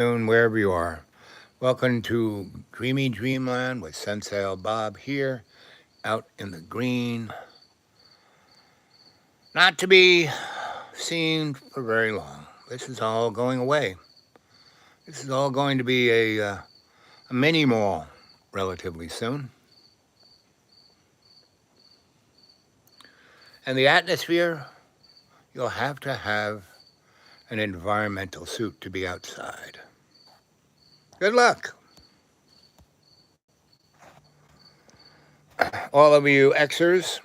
Wherever you are. Welcome to Dreamy Dreamland with Sensie Owl Bob here out in the green. Not to be seen for very long. This is all going away. This is all going to be a mini mall relatively soon. And the atmosphere, you'll have to have an environmental suit to be outside. Good luck. All of you Xers,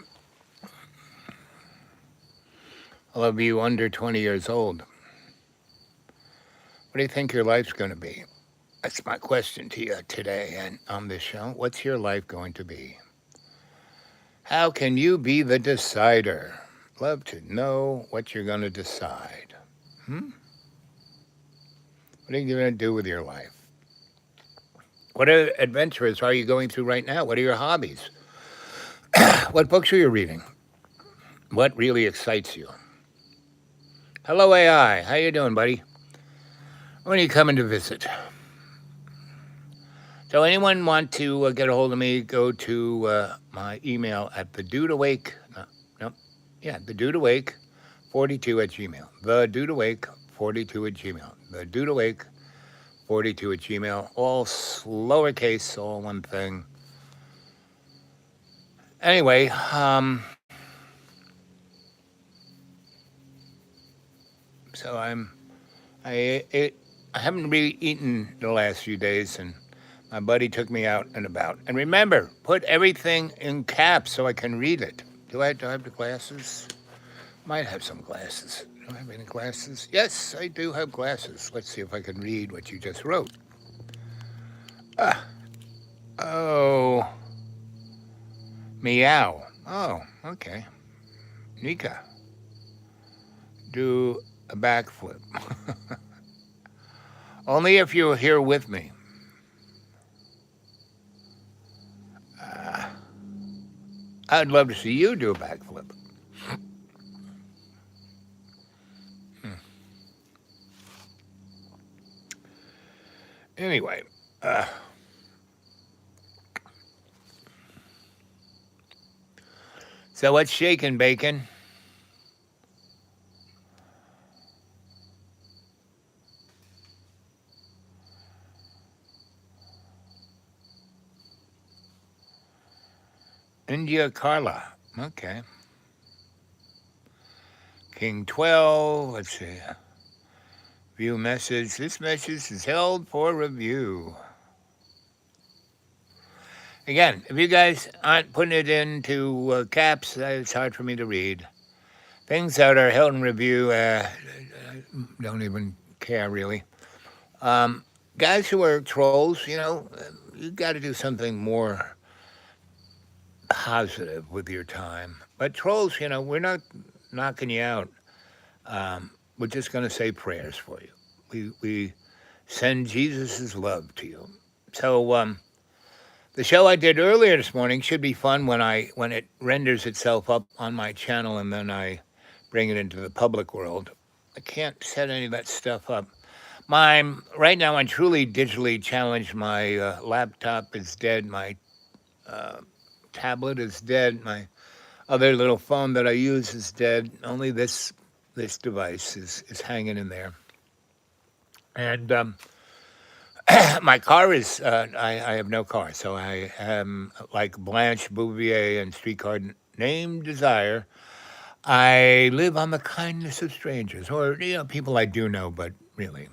all of you under 20 years old, what do you think your life's going to be? That's my question to you today and on this show. What's your life going to be? How can you be the decider? Love to know what you're going to decide. What are you going to do with your life? What adventures are you going through right now? What are your hobbies? What books are you reading? What really excites you? Hello, AI. How you doing, buddy? When are you coming to visit? So anyone want to get a hold of me, go to my email at thedudeawake, thedudeawake42 at gmail. Thedudeawake42 at gmail. Thedudeawake42 at gmail. All lowercase, all one thing. Anyway, so I haven't really eaten the last few days, and my buddy took me out and about. And remember, put everything in caps so I can read it. Do I have the glasses? Might have some glasses. Do I have any glasses? Yes, I do have glasses. Let's see if I can read what you just wrote. Oh. Meow. Oh, okay. Nika. Do a backflip. Only if you're here with me. I'd love to see you do a backflip. Anyway, so what's shaking, bacon? India Carla. Okay. King 12. Let's see. View message. This message is held for review. Again, if you guys aren't putting it into caps, it's hard for me to read. Things that are held in review, I don't even care really. Guys who are trolls, you got to do something more positive with your time. But trolls, we're not knocking you out. We're just going to say prayers for you. We send Jesus' love to you. So the show I did earlier this morning should be fun when it renders itself up on my channel and then I bring it into the public world. I can't set any of that stuff up. Right now I'm truly digitally challenged. My laptop is dead. My tablet is dead. My other little phone that I use is dead. Only this device is hanging in there. And my car is, I have no car. So I am like Blanche Bouvier in Streetcar Named Desire. I live on the kindness of strangers, or people I do know, but really.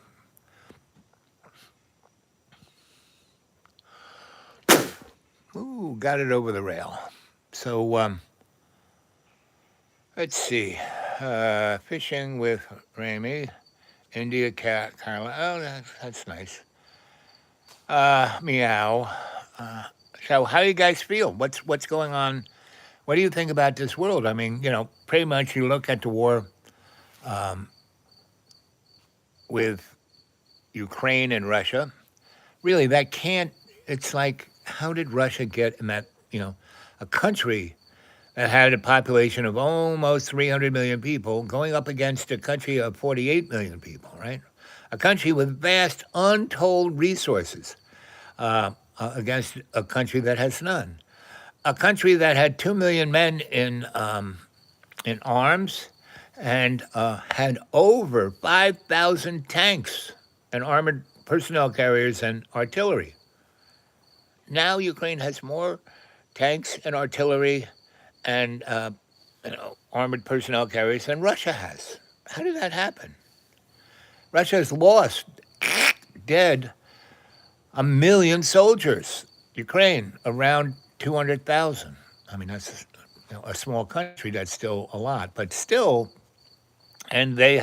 Ooh, got it over the rail. So let's see. Fishing with Ramy, India Cat, Carla. Oh, that's nice. Meow. So how do you guys feel? What's going on? What do you think about this world? I mean, pretty much you look at the war with Ukraine and Russia. Really, that can't. It's like, how did Russia get in that? A country that had a population of almost 300 million people going up against a country of 48 million people, right? a country with vast, untold resources against a country that has none. A country that had 2 million men in arms and had over 5,000 tanks and armored personnel carriers and artillery. Now Ukraine has more tanks and artillery and armored personnel carriers than Russia has. How did that happen? Russia has lost, dead, 1 million soldiers. Ukraine, around 200,000. I mean, that's a small country. That's still a lot, but still, and they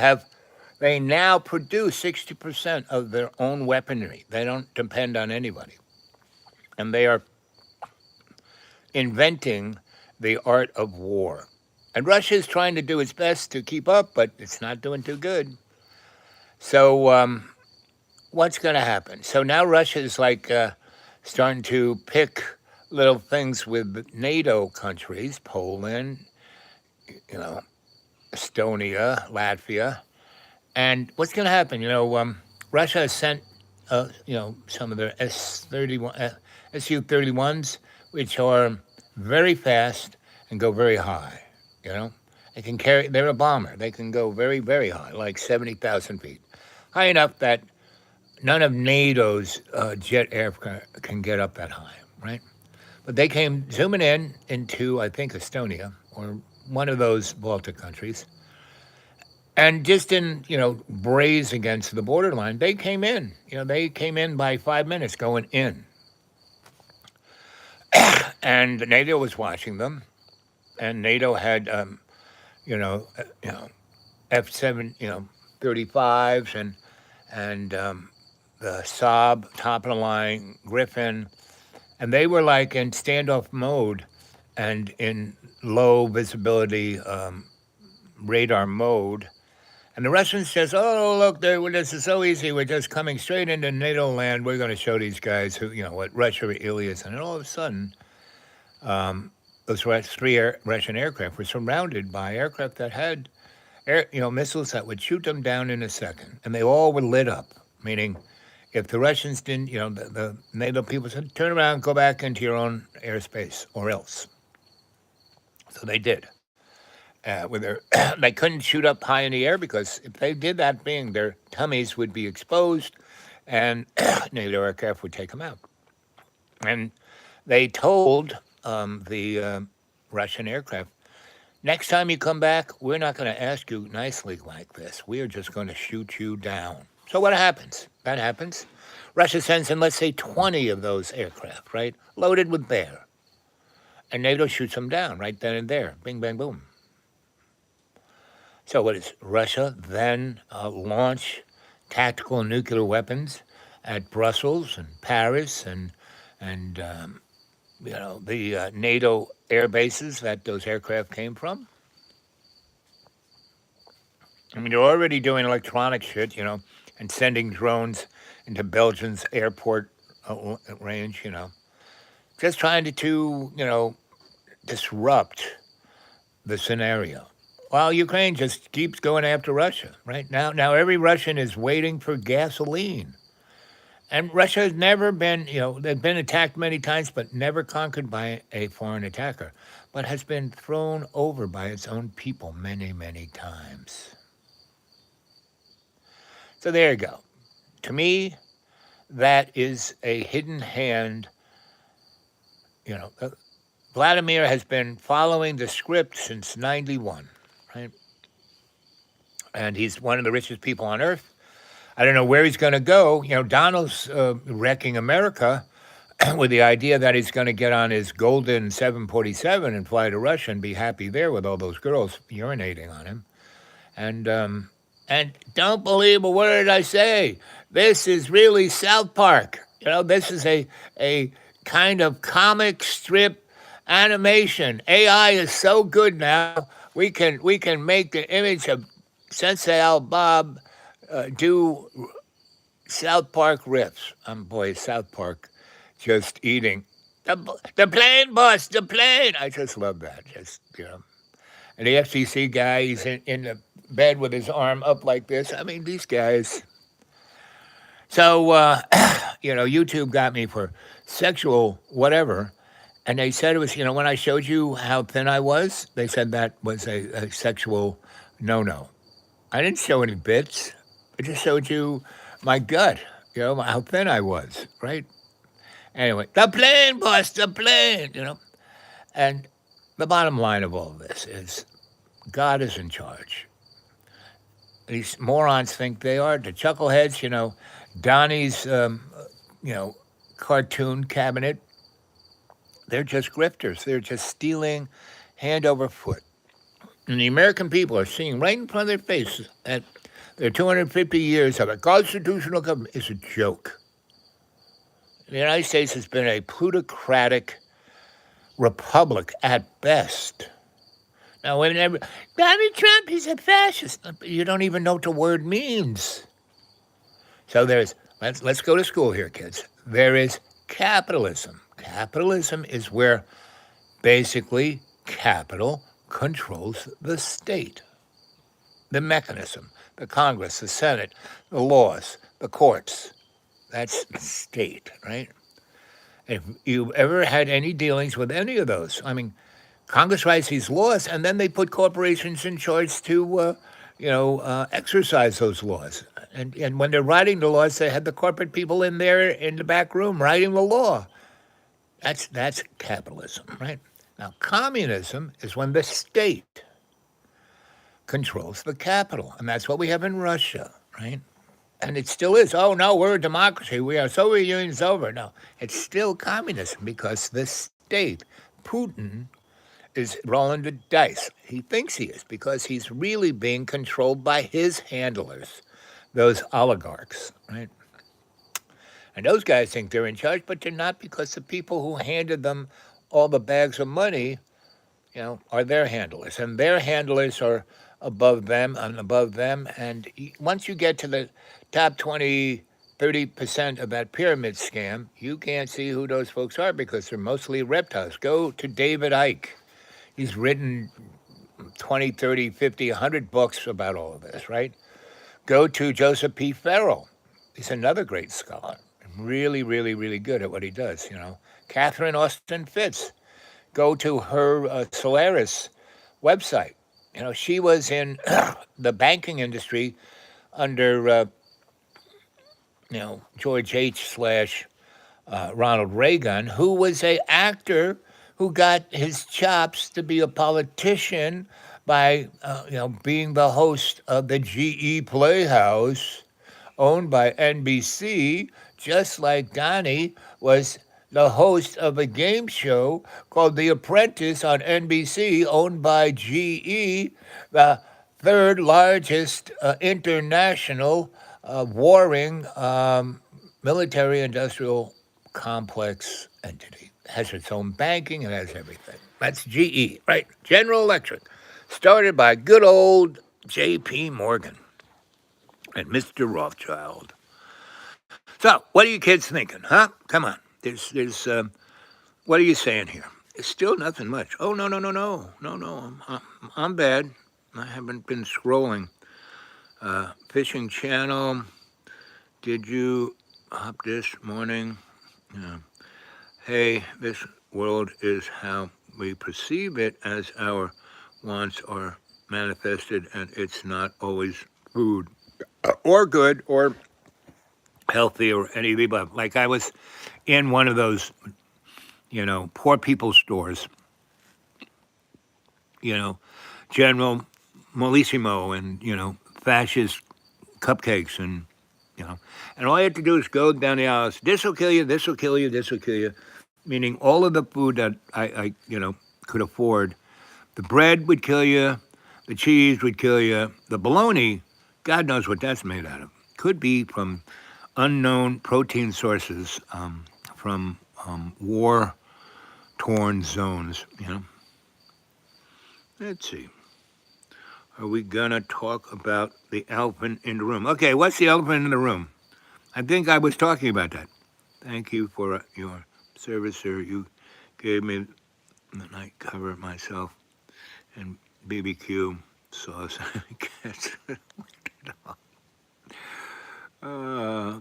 now produce 60% of their own weaponry. They don't depend on anybody, and they are inventing the art of war. And Russia is trying to do its best to keep up, but it's not doing too good. So what's going to happen? So now Russia is like starting to pick little things with NATO countries, Poland, you know, Estonia, Latvia. And what's going to happen? Russia has sent, some of their Su-31s, which are very fast and go very high. They can carry. They're a bomber. They can go very, very high, like 70,000 feet, high enough that none of NATO's jet aircraft can get up that high, right? But they came zooming in into, I think, Estonia or one of those Baltic countries, and just didn't, braze against the borderline. They came in. They came in by 5 minutes going in, and NATO was watching them, and NATO had, F-7, 35s and the Saab top of the line Griffin, and they were like in standoff mode and in low visibility radar mode. And the Russians says, "Oh, look, this is so easy. We're just coming straight into NATO land. We're going to show these guys who, what Russia really is." And then all of a sudden, those three Russian aircraft were surrounded by aircraft that had missiles that would shoot them down in a second. And they all were lit up, meaning if the Russians didn't, the NATO people said, "Turn around, go back into your own airspace or else." So they did. They couldn't shoot up high in the air because if they did that, their tummies would be exposed and NATO aircraft would take them out. And they told the Russian aircraft, "Next time you come back, we're not going to ask you nicely like this. We are just going to shoot you down." So what happens? That happens. Russia sends in, let's say, 20 of those aircraft, right, loaded with bear. And NATO shoots them down right then and there. Bing, bang, boom. So what is Russia then launch tactical nuclear weapons at Brussels and Paris and the NATO air bases that those aircraft came from? I mean, they're already doing electronic shit, and sending drones into Belgium's airport range, just trying to disrupt the scenario. While Ukraine just keeps going after Russia, right? Now every Russian is waiting for gasoline. And Russia has never been, they've been attacked many times, but never conquered by a foreign attacker, but has been thrown over by its own people many, many times. So there you go. To me, that is a hidden hand. Vladimir has been following the script since 91, right? And he's one of the richest people on earth. I don't know where he's going to go. Donald's wrecking America with the idea that he's going to get on his golden 747 and fly to Russia and be happy there with all those girls urinating on him. And don't believe a word I say. This is really South Park. This is a kind of comic strip animation. AI is so good now. We can make the image of Sensie Owl Bob do South Park riffs. Boy, South Park just eating. The plane, boss, the plane. I just love that. And the FCC guy, he's in the bed with his arm up like this. I mean, these guys, So, YouTube got me for sexual whatever. And they said it was, when I showed you how thin I was, they said that was a sexual no no. I didn't show any bits. I just showed you my gut, how thin I was, right? Anyway, the plane, boss, the plane. And the bottom line of all this is God is in charge. These morons think they are. The chuckleheads, Donnie's, you know, cartoon cabinet, they're just grifters. They're just stealing hand over foot. And the American people are seeing right in front of their faces that their 250 years of a constitutional government is a joke. The United States has been a plutocratic republic at best. Now, whenever Donald Trump, he's a fascist. You don't even know what the word means. So let's go to school here, kids. There is capitalism. Capitalism is where basically capital controls the state, the mechanism, the Congress, the Senate, the laws, the courts. That's the state, right? If you've ever had any dealings with any of those, I mean, Congress writes these laws, and then they put corporations in charge to, exercise those laws. And when they're writing the laws, they have the corporate people in there in the back room writing the law. That's capitalism, right? Now, communism is when the state controls the capital, and that's what we have in Russia, right? And it still is. Oh no, we're a democracy. We are Soviet Union's over. No, it's still communism because the state, Putin, is rolling the dice. He thinks he is because he's really being controlled by his handlers, those oligarchs, right? And those guys think they're in charge, but they're not because the people who handed them all the bags of money, are their handlers. And their handlers are above them and above them. And once you get to the top 20, 30% of that pyramid scam, you can't see who those folks are because they're mostly reptiles. Go to David Icke. He's written 20, 30, 50, 100 books about all of this, right? Go to Joseph P. Farrell. He's another great scholar. Really, really, really good at what he does, Catherine Austin Fitz. Go to her Solaris website. She was in the banking industry under, George H. slash Ronald Reagan, who was a actor who got his chops to be a politician by, being the host of the GE Playhouse, owned by NBC, just like Donnie was the host of a game show called The Apprentice on NBC, owned by GE, the third largest international warring military-industrial complex entity. It has its own banking, it has everything. That's GE, right? General Electric, started by good old J.P. Morgan and Mr. Rothschild. So, what are you kids thinking, huh? Come on. What are you saying here? It's still nothing much. Oh, no. I'm bad. I haven't been scrolling. Fishing channel. Did you hop this morning? Yeah. Hey, this world is how we perceive it as our wants are manifested, and it's not always food or good or healthy or any of the above. Like I was in one of those, poor people's stores, General Molissimo and, fascist cupcakes and all you have to do is go down the aisle. This will kill you, this will kill you, this will kill you, meaning all of the food that I could afford. The bread would kill you, the cheese would kill you, the bologna, God knows what that's made out of. Could be from unknown protein sources from war-torn zones, Let's see. Are we going to talk about the elephant in the room? Okay, what's the elephant in the room? I think I was talking about that. Thank you for your service, sir. You gave me the night cover myself and BBQ sauce. uh,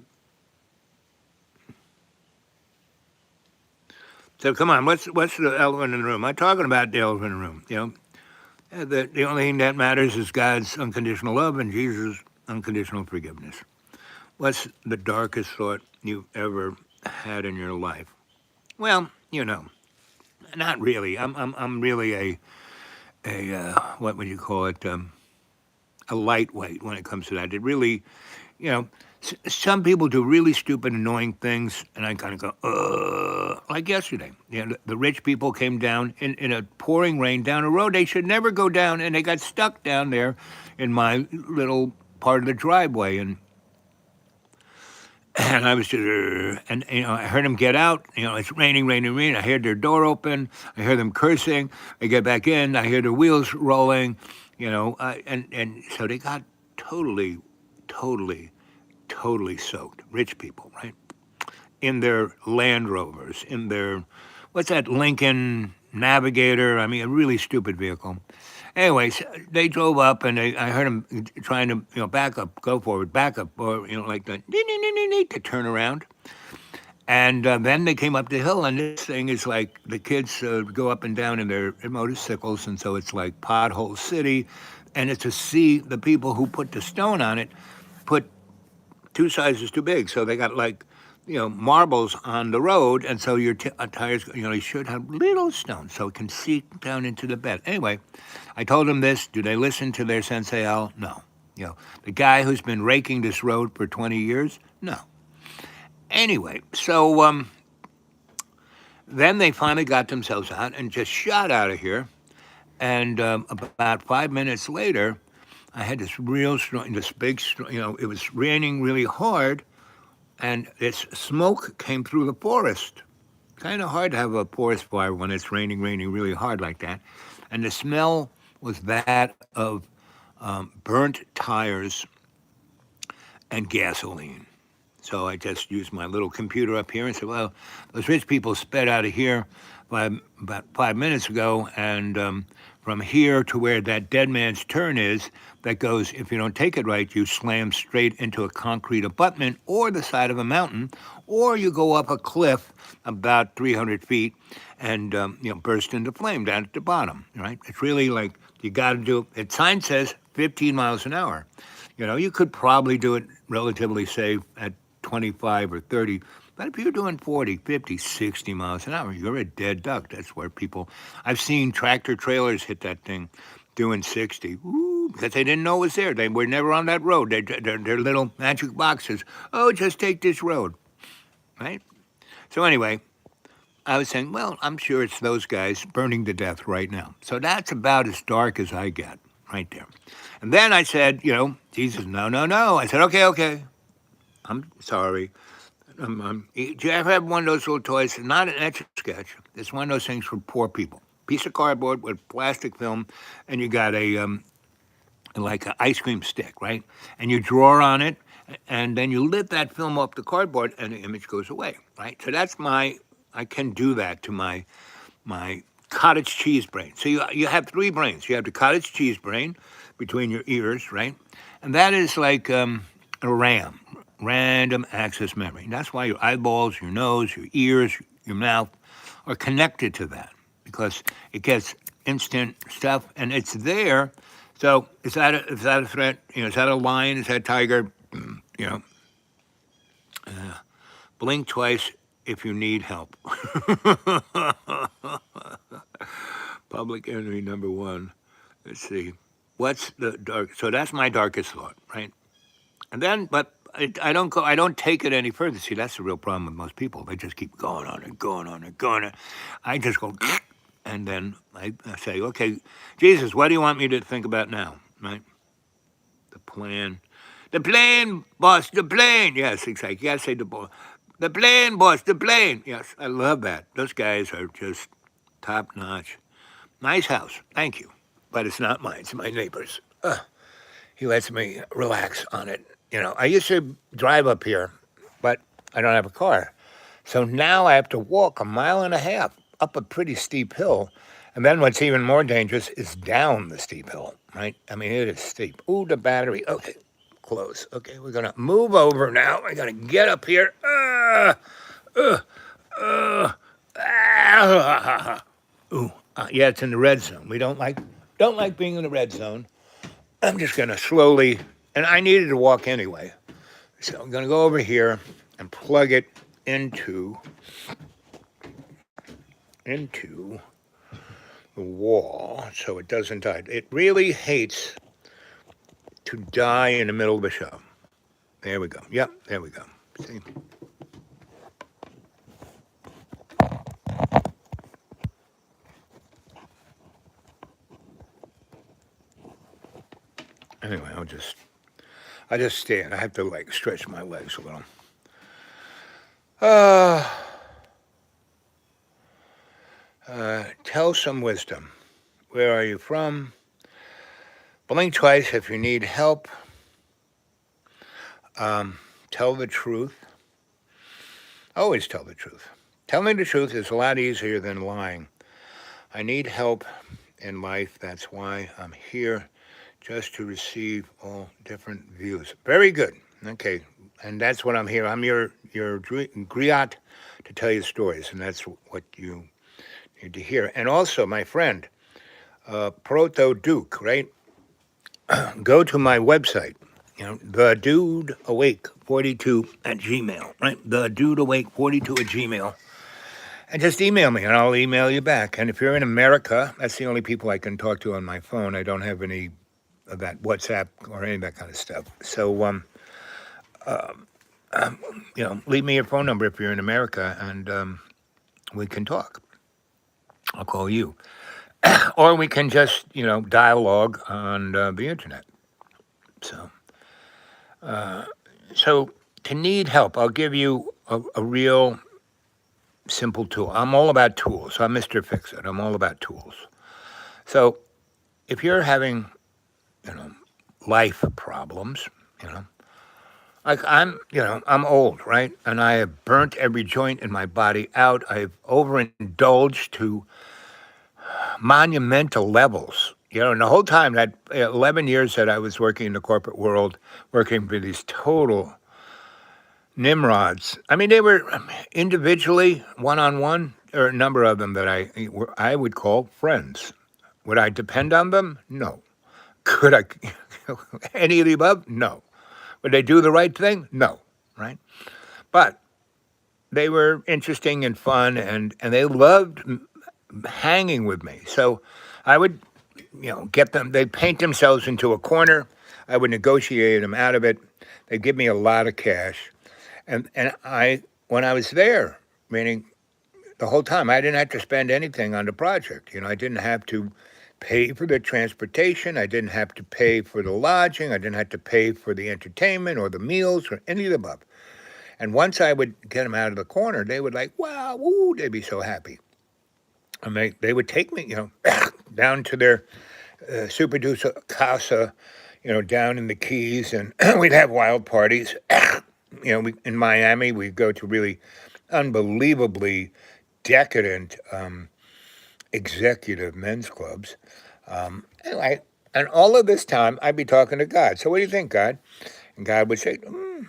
So come on, what's the elephant in the room? I'm talking about the elephant in the room. The only thing that matters is God's unconditional love and Jesus' unconditional forgiveness. What's the darkest thought you've ever had in your life? Well, not really. I'm really what would you call it? A lightweight when it comes to that. It really, you know, some people do really stupid, annoying things, and I kind of go, like yesterday. The rich people came down in a pouring rain down a road they should never go down, and they got stuck down there in my little part of the driveway, and I was just, and I heard them get out. It's raining, raining, raining. I heard their door open. I heard them cursing. They get back in. I hear their wheels rolling. And so they got totally, totally, totally soaked. Rich people, right? In their Land Rovers, in their, what's that, Lincoln Navigator? I mean, a really stupid vehicle. Anyways, they drove up, and I heard them trying to, back up, go forward, back up, or, like the to turn around. And then they came up the hill, and this thing is like the kids go up and down in their motorcycles, and so it's like pothole city. And it's to see the people who put the stone on it put 2 sizes too big. So they got like, marbles on the road, and so your tires, you should have little stones so it can seep down into the bed. Anyway, I told them this. Do they listen to their Sensie Owl? No. The guy who's been raking this road for 20 years? No. Anyway, so then they finally got themselves out and just shot out of here. And about 5 minutes later, I had this big, it was raining really hard, and this smoke came through the forest. Kind of hard to have a forest fire when it's raining really hard like that. And the smell was that of burnt tires and gasoline. So I just used my little computer up here and said, well, those rich people sped out of here about 5 minutes ago, and from here to where that dead man's turn is, that goes, if you don't take it right, you slam straight into a concrete abutment or the side of a mountain, or you go up a cliff about 300 feet and burst into flame down at the bottom, right? It's really like you got to do it. Sign says 15 miles an hour. You could probably do it relatively safe at 25 or 30, but if you're doing 40, 50, 60 miles an hour, you're a dead duck. That's where I've seen tractor trailers hit that thing doing 60, because they didn't know it was there. They were never on that road. They're little magic boxes. Oh, just take this road, right? So anyway, I was saying, well, I'm sure it's those guys burning to death right now. So that's about as dark as I get right there. And then I said, Jesus, no. I said, okay. I'm sorry. Do you ever have one of those little toys? Not an Etch-a-Sketch. It's one of those things for poor people. Piece of cardboard with plastic film, and you got like an ice cream stick, right? And you draw on it, and then you lift that film off the cardboard, and the image goes away, right? So I can do that to my cottage cheese brain. So you have 3 brains. You have the cottage cheese brain between your ears, right? And that is like a RAM. Random access memory. That's why your eyeballs, your nose, your ears, your mouth are connected to that, because it gets instant stuff and it's there. So is that a threat? Is that a lion? Is that a tiger? Blink twice if you need help. Public enemy number 1. Let's see. What's the dark? So that's my darkest thought, right? And then, but I don't take it any further. See, that's the real problem with most people. They just keep going on and going on and going on. I just go, and then I say, okay, Jesus, what do you want me to think about now, right? The plane, boss, the plane. Yes, exactly. You got to say the plane, boss, the plane. Yes, I love that. Those guys are just top notch. Nice house, thank you. But it's not mine, it's my neighbor's. He lets me relax on it. I used to drive up here, but I don't have a car. So now I have to walk 1.5 miles up a pretty steep hill. And then what's even more dangerous is down the steep hill, right? I mean, it is steep. Ooh, the battery. Okay, close. Okay, we're going to move over now. I got to get up here. Ooh, yeah, it's in the red zone. We don't like being in the red zone. I'm just gonna slowly, and I needed to walk anyway, so I'm gonna go over here and plug it into the wall so it doesn't die. It really hates to die in the middle of the show. There we go. Yep, there we go. See? Anyway, I just stand. I have to like stretch my legs a little. Uh, tell some wisdom. Where are you from? Blink twice if you need help. Tell the truth. Always tell the truth. Telling the truth is a lot easier than lying. I need help in life. That's why I'm here, just to receive all different views. Very good. Okay, and that's what I'm here. I'm your griot to tell you stories, and that's what you need to hear. And also, my friend, Proto Duke, right? Go to my website. The Dude Awake 42 at Gmail, right? The Dude Awake 42 at Gmail. And just email me, and I'll email you back. And if you're in America, that's the only people I can talk to on my phone. I don't have any of that WhatsApp or any of that kind of stuff. So, leave me your phone number if you're in America, and we can talk. I'll call you. Or we can just, dialogue on the internet. So to need help, I'll give you a real simple tool. I'm all about tools. I'm Mr. Fix-It. I'm all about tools. So if you're having, life problems, like I'm old, right? And I have burnt every joint in my body out. I've overindulged to monumental levels. And the whole time, that 11 years that I was working in the corporate world, working for these total nimrods. I mean, they were individually, one-on-one, or a number of them that I would call friends. Would I depend on them? No. Could I, any of the above? No. Would they do the right thing? No, right? But they were interesting and fun, and they loved hanging with me. So I would, get them. They'd paint themselves into a corner. I would negotiate them out of it. They'd give me a lot of cash. And when I was there, meaning the whole time, I didn't have to spend anything on the project. I didn't have to pay for the transportation. I didn't have to pay for the lodging. I didn't have to pay for the entertainment or the meals or any of the above. And once I would get them out of the corner, they would like, wow, woo, they'd be so happy. And they would take me, down to their super duper casa, down in the Keys, and we'd have wild parties. In Miami, we'd go to really unbelievably decadent executive men's clubs. Anyway, and all of this time, I'd be talking to God. So what do you think, God? And God would say,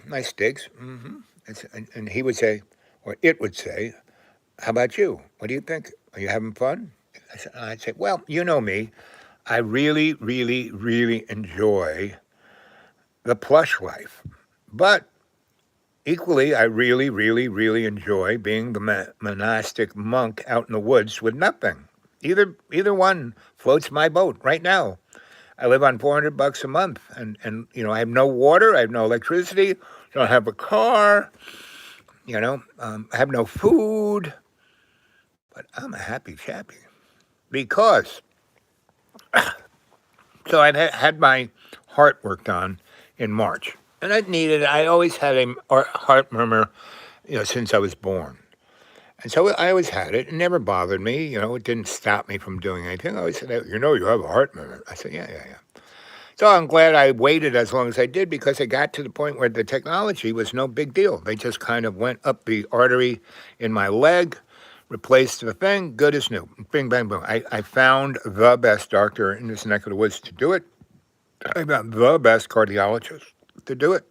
nice steaks. Mm-hmm. And he would say, or it would say, how about you? What do you think? Are you having fun? I'd say, well, you know me. I really, really, really enjoy the plush life. But equally, I really, really, really enjoy being the monastic monk out in the woods with nothing. Either one floats my boat right now. I live on $400 a month, and I have no water, I have no electricity, don't have a car, I have no food, but I'm a happy chappy because. So I had my heart worked on in March, and I always had a heart murmur, since I was born. And so I always had it. It never bothered me. It didn't stop me from doing anything. I always said, you have a heart murmur. I said, yeah. So I'm glad I waited as long as I did because it got to the point where the technology was no big deal. They just kind of went up the artery in my leg, replaced the thing, good as new. Bing, bang, boom. I found the best doctor in this neck of the woods to do it. I found the best cardiologist to do it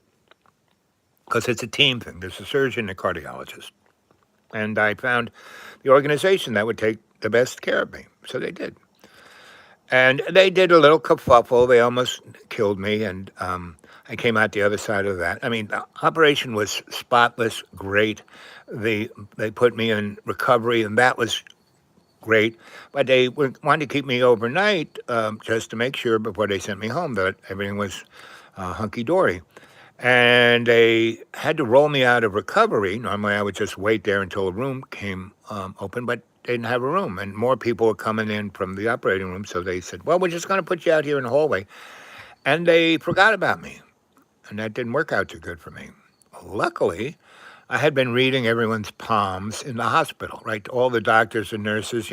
because it's a team thing. There's a surgeon and a cardiologist. And I found the organization that would take the best care of me. So they did. And they did a little kerfuffle. They almost killed me. And I came out the other side of that. I mean, the operation was spotless, great. They put me in recovery, and that was great. But wanted to keep me overnight just to make sure before they sent me home that everything was hunky dory. And they had to roll me out of recovery. Normally, I would just wait there until a room came open, but they didn't have a room. And more people were coming in from the operating room. So they said, well, we're just going to put you out here in the hallway. And they forgot about me. And that didn't work out too good for me. Luckily, I had been reading everyone's palms in the hospital, right? All the doctors and nurses,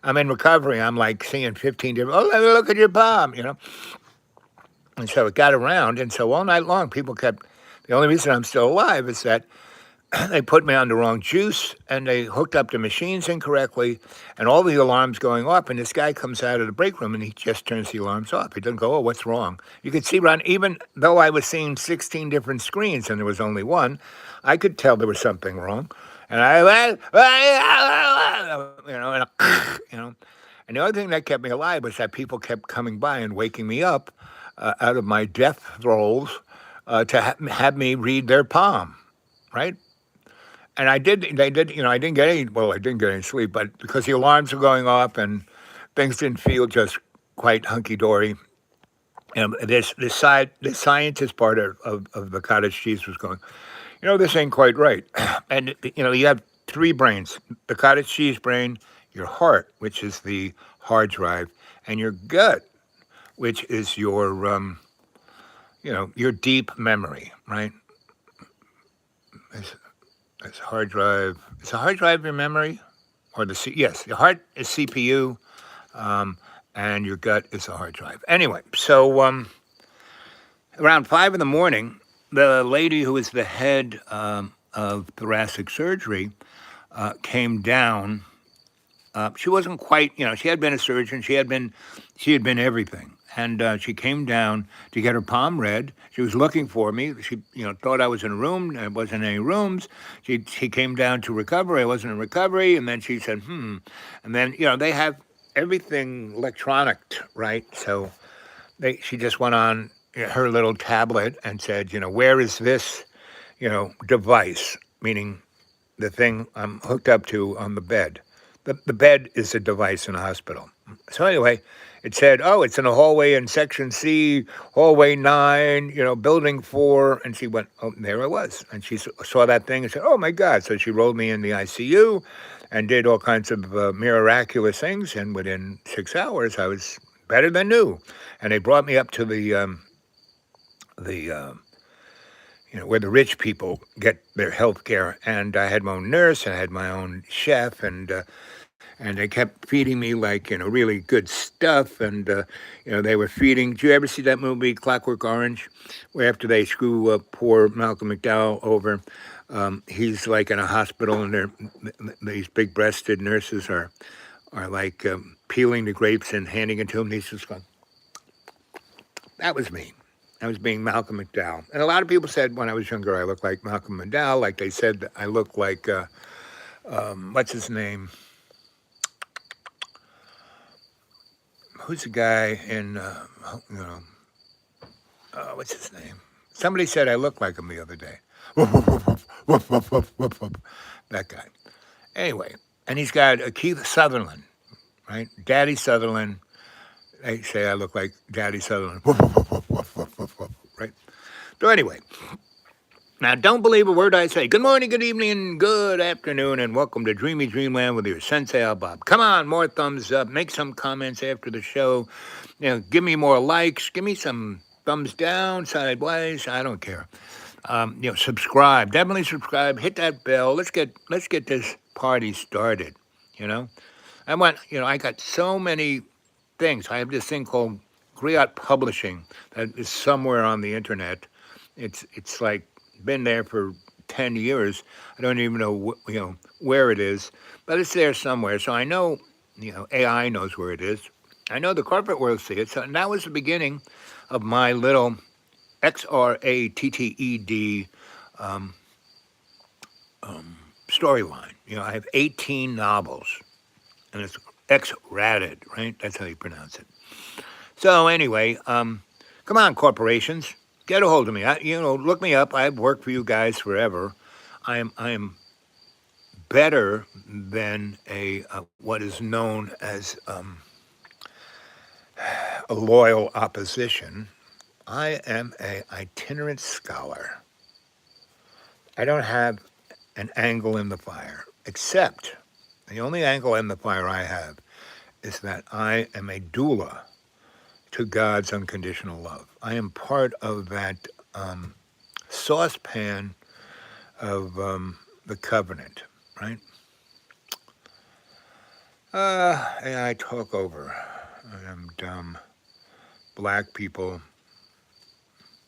I'm in recovery. I'm like seeing 15 different, oh, let me look at your palm. And so it got around. And so all night long, people kept, the only reason I'm still alive is that they put me on the wrong juice and they hooked up the machines incorrectly and all the alarms going off. And this guy comes out of the break room and he just turns the alarms off. He doesn't go, oh, what's wrong? You could see, Ron, even though I was seeing 16 different screens and there was only one, I could tell there was something wrong. And and the only thing that kept me alive was that people kept coming by and waking me up out of my death throes to have me read their palm, right? And I didn't get any sleep, but because the alarms were going off and things didn't feel just quite hunky-dory, this scientist part of the cottage cheese was going, this ain't quite right. And, you have three brains, the cottage cheese brain, your heart, which is the hard drive, and your gut, which is your deep memory, right? It's hard drive. Is a hard drive your memory? Or yes, your heart is CPU, and your gut is a hard drive. Anyway, so around 5 in the morning, the lady who was the head of thoracic surgery came down. She wasn't quite, she had been a surgeon. She had been everything. And she came down to get her palm read. She was looking for me. She, thought I was in a room. There wasn't any rooms. She came down to recovery. I wasn't in recovery. And then she said, And then, they have everything electronic, right? So she just went on her little tablet and said, where is this, device, meaning the thing I'm hooked up to on the bed. The bed is a device in a hospital. So anyway, it said, oh, it's in a hallway in section C, hallway 9, building 4. And she went, oh, there I was. And she saw that thing and said, oh, my God. So she rolled me in the ICU and did all kinds of miraculous things. And within 6 hours, I was better than new. And they brought me up to the where the rich people get their health care. And I had my own nurse and I had my own chef and they kept feeding me like, really good stuff. And, they were feeding. Did you ever see that movie, Clockwork Orange, where after they screw poor Malcolm McDowell over, he's like in a hospital and these big-breasted nurses are like peeling the grapes and handing it to him. He's just going, that was me. I was being Malcolm McDowell. And a lot of people said when I was younger I looked like Malcolm McDowell, like they said that I looked like, what's his name? Who's the guy in, what's his name? Somebody said I looked like him the other day. That guy. Anyway, and he's got a Keith Sutherland, right? Daddy Sutherland. They say I look like Daddy Sutherland. Right? So anyway, now don't believe a word I say. Good morning, good evening, and good afternoon, and welcome to Dreamy Dreamland with your Sensie Owl Bob. Come on, more thumbs up. Make some comments after the show. Give me more likes. Give me some thumbs down, sideways. I don't care. Subscribe. Definitely subscribe. Hit that bell. Let's get this party started. I got so many things. I have this thing called Griot Publishing that is somewhere on the internet. It's like been there for 10 years. I don't even know where it is, but it's there somewhere. So I know AI knows where it is. I know the corporate world sees it. So and that was the beginning of my little XRATTED storyline. I have 18 novels, and it's X-rated, right? That's how you pronounce it. So anyway, come on, corporations, get a hold of me. Look me up. I've worked for you guys forever. I am better than a what is known as a loyal opposition. I am a itinerant scholar. I don't have an angle in the fire, except the only angle in the fire I have is that I am a doula to God's unconditional love. I am part of that saucepan of the covenant, right? And I talk over. I am dumb. Black people.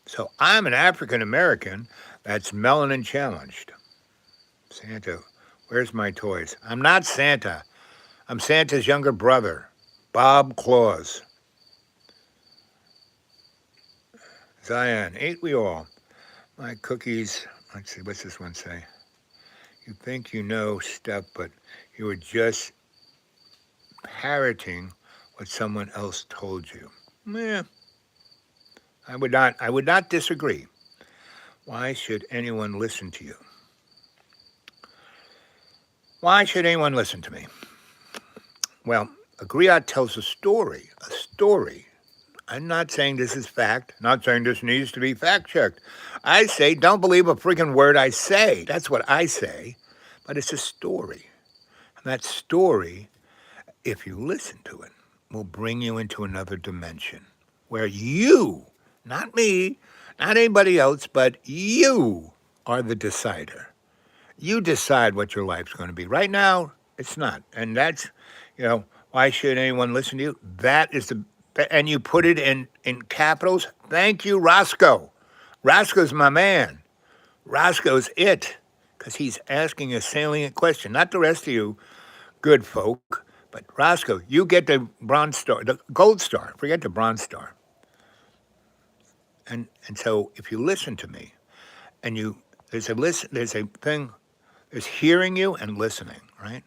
So I'm an African American that's melanin challenged. Santa, where's my toys? I'm not Santa. I'm Santa's younger brother, Bob Claus. Zion, ain't we all? My cookies, let's see, what's this one say? You think you know stuff, but you were just parroting what someone else told you. Yeah, I would not disagree. Why should anyone listen to you? Why should anyone listen to me? Well, a griot tells a story. I'm not saying this is fact, not saying this needs to be fact checked. I say don't believe a freaking word I say. That's what I say. But it's a story. And that story, if you listen to it, will bring you into another dimension where you, not me, not anybody else, but you are the decider. You decide what your life's going to be. Right now, it's not. And that's, why should anyone listen to you? That is and you put it in capitals. Thank you, Roscoe. Roscoe's my man. Roscoe's it. Because he's asking a salient question. Not the rest of you good folk, but Roscoe, you get the bronze star, the gold star. Forget the bronze star. And so if you listen to me, and there's a thing, there's hearing you and listening, right?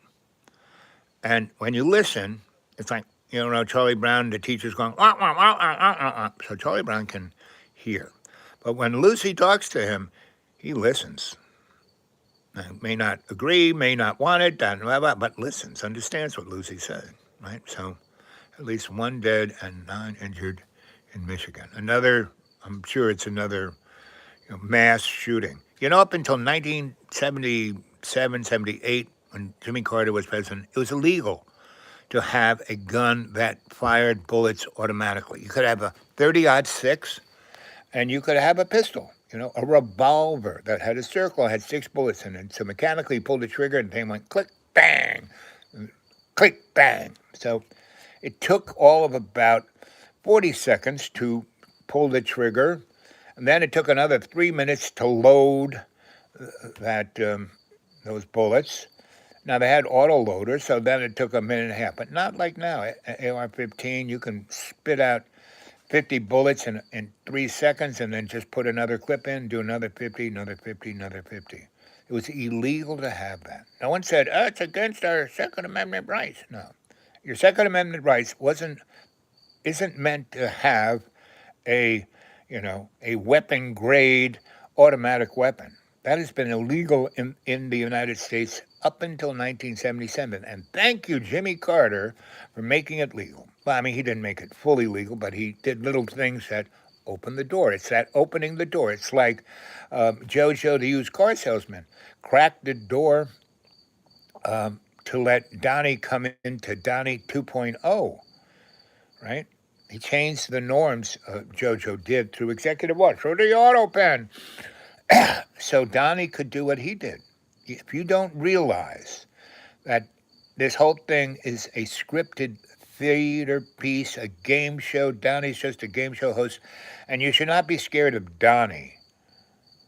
And when you listen, it's like, Charlie Brown, the teacher's going, wah, wah, wah, wah, wah, wah. So Charlie Brown can hear. But when Lucy talks to him, he listens. Now, may not agree, may not want it, but listens, understands what Lucy's saying, right? So at least one dead and 9 injured in Michigan. I'm sure it's another mass shooting. Up until 1977, 78, when Jimmy Carter was president, it was illegal to have a gun that fired bullets automatically. You could have a 30-06, and you could have a pistol, a revolver that had a circle, had 6 bullets in it. So mechanically you pulled the trigger and the thing went click, bang, click, bang. So it took all of about 40 seconds to pull the trigger, and then it took another 3 minutes to load those bullets. Now, they had auto loaders, so then it took a minute and a half, but not like now. AR-15, you can spit out 50 bullets in 3 seconds and then just put another clip in, do another 50, another 50, another 50. It was illegal to have that. No one said, it's against our Second Amendment rights. No. Your Second Amendment rights isn't meant to have a weapon-grade automatic weapon. That has been illegal in the United States up until 1977. And thank you, Jimmy Carter, for making it legal. Well, I mean, he didn't make it fully legal, but he did little things that opened the door. It's that opening the door. It's like JoJo, the used car salesman, cracked the door to let Donnie come into Donnie 2.0, right? He changed the norms, JoJo did, through executive order, through the auto pen. So Donnie could do what he did. If you don't realize that this whole thing is a scripted theater piece, a game show, Donnie's just a game show host, and you should not be scared of Donnie.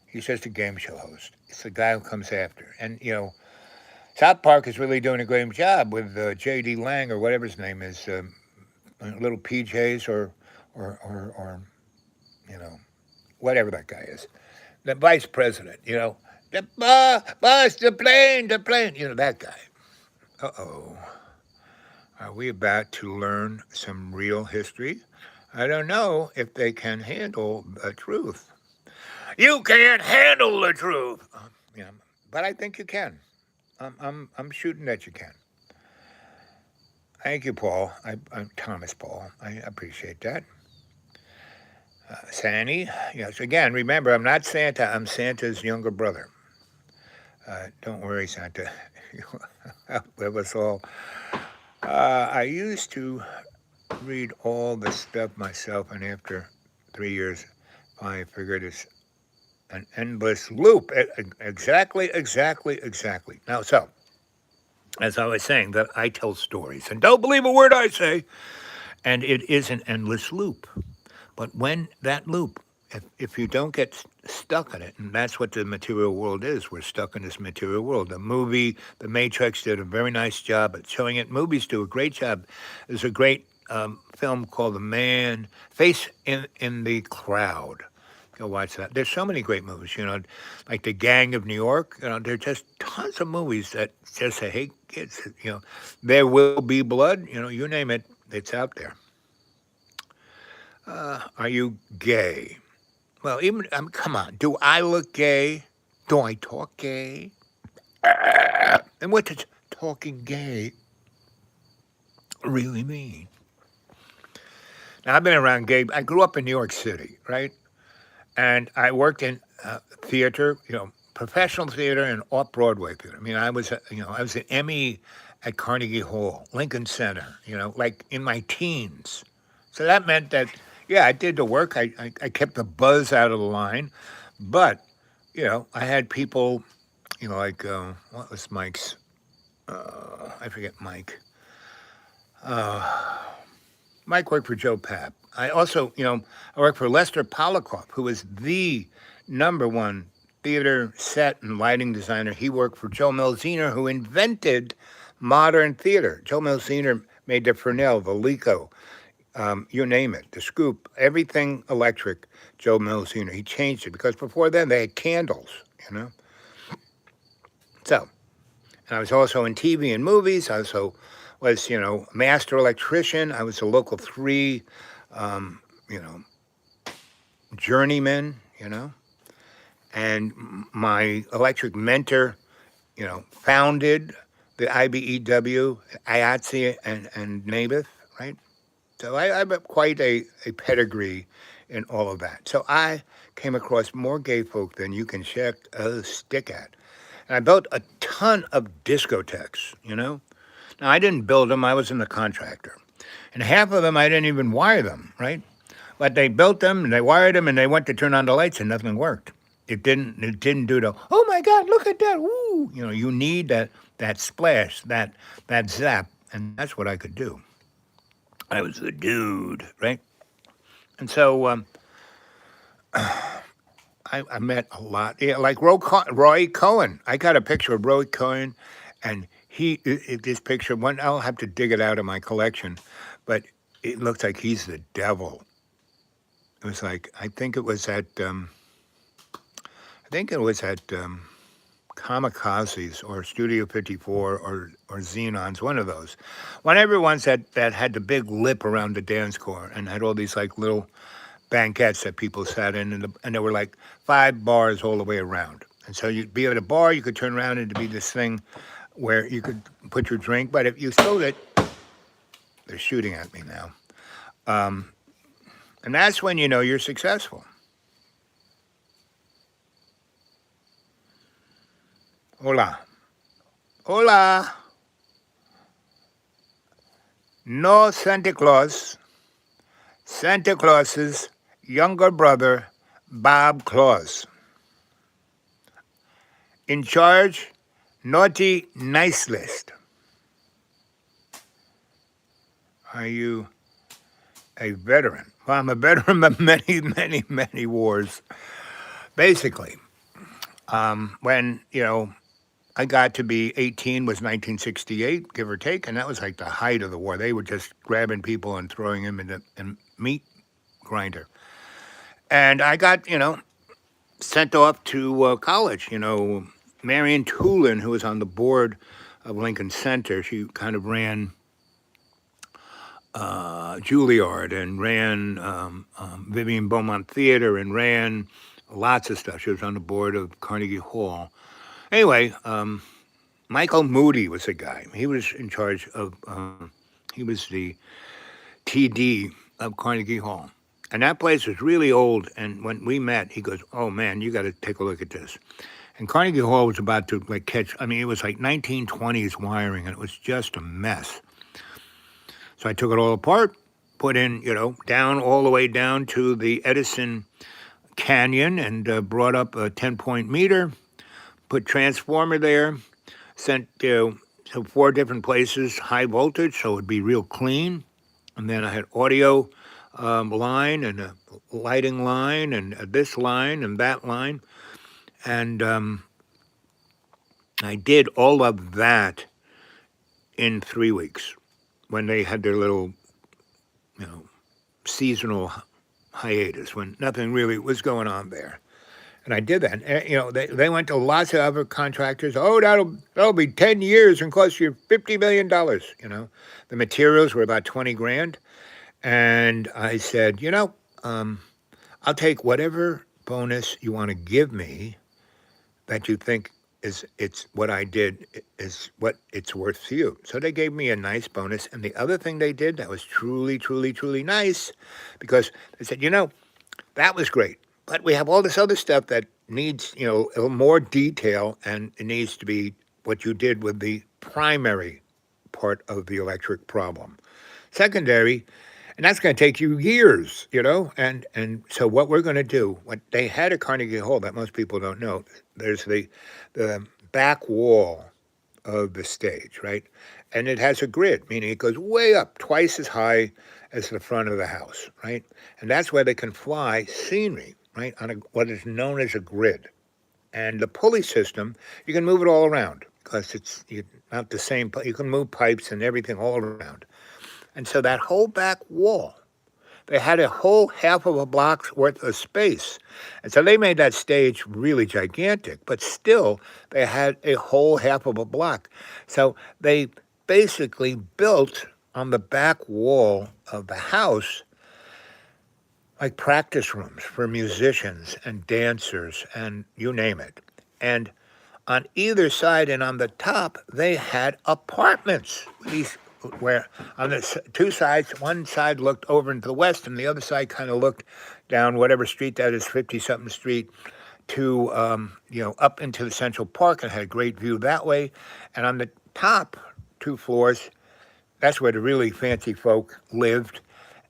He's just a game show host. It's the guy who comes after. And, South Park is really doing a great job with J.D. Lang or whatever his name is, little PJs or whatever that guy is. The vice president, Bus, the plane. You know, that guy. Uh-oh. Are we about to learn some real history? I don't know if they can handle the truth. You can't handle the truth. Yeah, but I think you can. I'm shooting that you can. Thank you, Paul. I'm Thomas Paul. I appreciate that. Sandy, yes. Again, remember, I'm not Santa. I'm Santa's younger brother. Don't worry, Santa. With us all. I used to read all the stuff myself, and after 3 years, I figured it's an endless loop. Exactly. Now, so, as I was saying, that I tell stories, and don't believe a word I say, and it is an endless loop. But when that loop, if you don't get stuck in it, and that's what the material world is, we're stuck in this material world. The movie, The Matrix, did a very nice job at showing it. Movies do a great job. There's a great film called The Man, Face in the Crowd. Go watch that. There's so many great movies, like The Gang of New York. There are just tons of movies that just say, hey, kids, there will be blood. You name it, it's out there. Are you gay? Well, come on. Do I look gay? Do I talk gay? And what does talking gay really mean? Now, I've been around gay. I grew up in New York City, right? And I worked in theater, professional theater and off-Broadway theater. I mean, I was an Emmy at Carnegie Hall, Lincoln Center, like in my teens. So that meant that, yeah, I did the work. I kept the buzz out of the line. But, I had people, like, what was Mike's? I forget Mike. Mike worked for Joe Papp. I also, I worked for Lester Polikoff, who was the #1 theater set and lighting designer. He worked for Joe Melziner, who invented modern theater. Joe Melziner made the Fresnel, the Lico, you name it, the Scoop, everything electric. Joe Melziner, he changed it because before then they had candles, So, and I was also in TV and movies. I also was, master electrician. I was a local 3, journeyman, and my electric mentor, founded the IBEW, IATSE, and NABIF, right? So I have quite a pedigree in all of that. So I came across more gay folk than you can shake a stick at. And I built a ton of discotheques, Now, I didn't build them. I was in the contractor. And half of them, I didn't even wire them, right? But they built them, and they wired them, and they went to turn on the lights, and nothing worked. It didn't do the, oh, my God, look at that, woo. You need that splash, that zap, and that's what I could do. I was the dude, right? And so I met a lot. Yeah, like Roy Cohen. I got a picture of Roy Cohen, and this picture, I'll have to dig it out of my collection, but it looks like he's the devil. It was like, I think it was at Kamikazes or Studio 54 or Xenons, one of those. One of everyone's that had the big lip around the dance floor and had all these like little banquettes that people sat in, and there were like 5 bars all the way around. And so you'd be at a bar, you could turn around and it'd be this thing where you could put your drink, but if you sold it, they're shooting at me now. And that's when you know you're successful. Hola. Hola. No Santa Claus. Santa Claus's younger brother, Bob Claus. In charge, naughty, nice list. Are you a veteran? Well, I'm a veteran of many wars. Basically, when, I got to be 18 was 1968, give or take, and that was like the height of the war. They were just grabbing people and throwing them in a meat grinder. And I got, sent off to college. Marion Tulin, who was on the board of Lincoln Center, she kind of ran Juilliard and ran Vivian Beaumont Theater and ran lots of stuff. She was on the board of Carnegie Hall. Anyway, Michael Moody was a guy. He was in charge of, he was the TD of Carnegie Hall. And that place was really old. And when we met, he goes, "Oh man, you got to take a look at this." And Carnegie Hall was about to catch. I mean, it was like 1920s wiring, and it was just a mess. So I took it all apart, put in, down all the way down to the Edison Canyon, and brought up a 10-point meter, put transformer there, sent to 4 different places, high voltage, so it'd be real clean. And then I had audio line and a lighting line and this line and that line. And I did all of that in 3 weeks when they had their little, seasonal hiatus, when nothing really was going on there. And I did that. And, they went to lots of other contractors. "Oh, that'll be 10 years and cost you $50 million. The materials were about 20 grand. And I said, I'll take whatever bonus you want to give me that you think it's what I did is what it's worth to you. So they gave me a nice bonus. And the other thing they did that was truly, truly, truly nice, because they said, that was great, but we have all this other stuff that needs, a little more detail, and it needs to be what you did with the primary part of the electric problem. Secondary, and that's going to take you years, and so what we're going to do, what they had at Carnegie Hall that most people don't know, there's the back wall of the stage, right? And it has a grid, meaning it goes way up, twice as high as the front of the house, right? And that's where they can fly scenery, right, on what is known as a grid. And the pulley system, you can move it all around because it's not the same. You can move pipes and everything all around. And so that whole back wall, they had a whole half of a block's worth of space. And so they made that stage really gigantic, but still they had a whole half of a block. So they basically built on the back wall of the house like practice rooms for musicians and dancers and you name it. And on either side and on the top, they had apartments. Where on the 2 sides, one side looked over into the west, and the other side kind of looked down whatever street that is, 50-something street, to up into the Central Park, and had a great view that way. And on the top 2 floors, that's where the really fancy folk lived.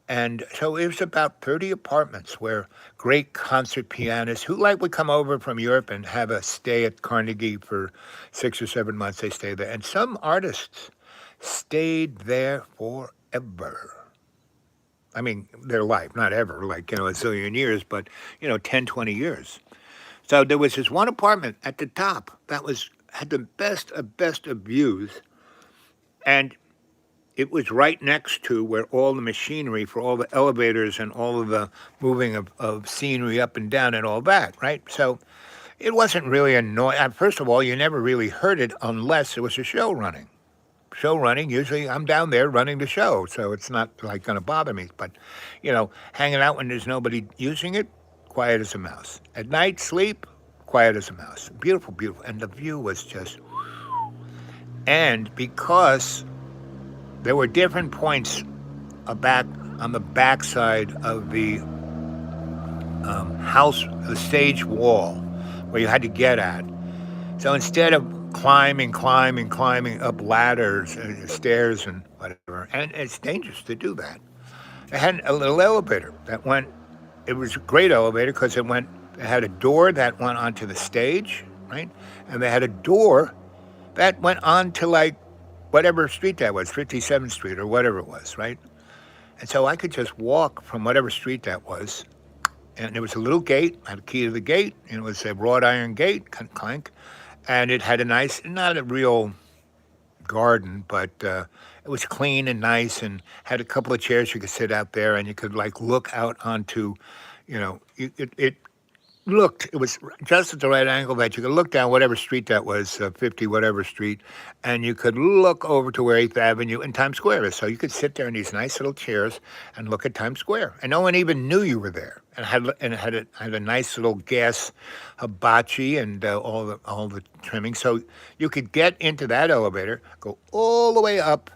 And so it was about 30 apartments where great concert pianists who would come over from Europe and have a stay at Carnegie for 6 or 7 months. They stayed there, and some artists stayed there forever. I mean, their life, not ever, a zillion years, but, 10, 20 years. So there was this one apartment at the top that had the best of views, and it was right next to where all the machinery for all the elevators and all of the moving of scenery up and down and all that, right? So it wasn't really annoying. First of all, you never really heard it unless there was a show running. Usually I'm down there running the show, so it's not going to bother me. But, hanging out when there's nobody using it, quiet as a mouse. At night, sleep, quiet as a mouse. Beautiful, beautiful. And the view was just... And because there were different points on the backside of the house, the stage wall, where you had to get at. So instead of climbing up ladders and stairs and whatever, and it's dangerous to do that, they had a little elevator that went. It was a great elevator because it had a door that went onto the stage, right? And they had a door that went on to whatever street that was, 57th Street or whatever it was, right? And so I could just walk from whatever street that was, and there was a little gate. I had a key to the gate, and it was a wrought iron gate, clank, and it had a nice, not a real garden, but it was clean and nice, and had a couple of chairs you could sit out there, and you could look out onto, it looked, it was just at the right angle that you could look down whatever street that was, 50 whatever street, and you could look over to where 8th Avenue and Times Square is. So you could sit there in these nice little chairs and look at Times Square, and no one even knew you were there. And had a nice little gas hibachi and all the trimming. So you could get into that elevator, go all the way up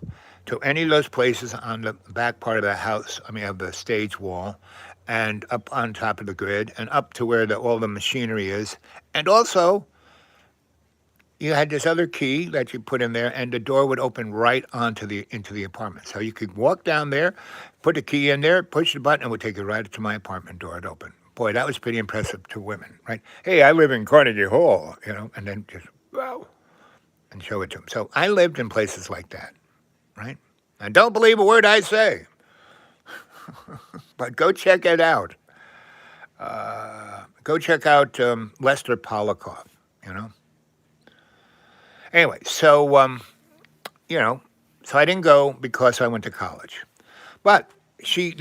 to any of those places on the back part of the house, of the stage wall, and up on top of the grid, and up to where all the machinery is. And also, you had this other key that you put in there, and the door would open right into the apartment. So you could walk down there, put the key in there, push the button, and it would take you right to my apartment door. It open. Boy, that was pretty impressive to women, right? Hey, I live in Carnegie Hall, and then just, wow, and show it to them. So I lived in places like that, right? And don't believe a word I say, but go check it out. Go check out Lester Polikoff, Anyway, so, so I didn't go because I went to college. But I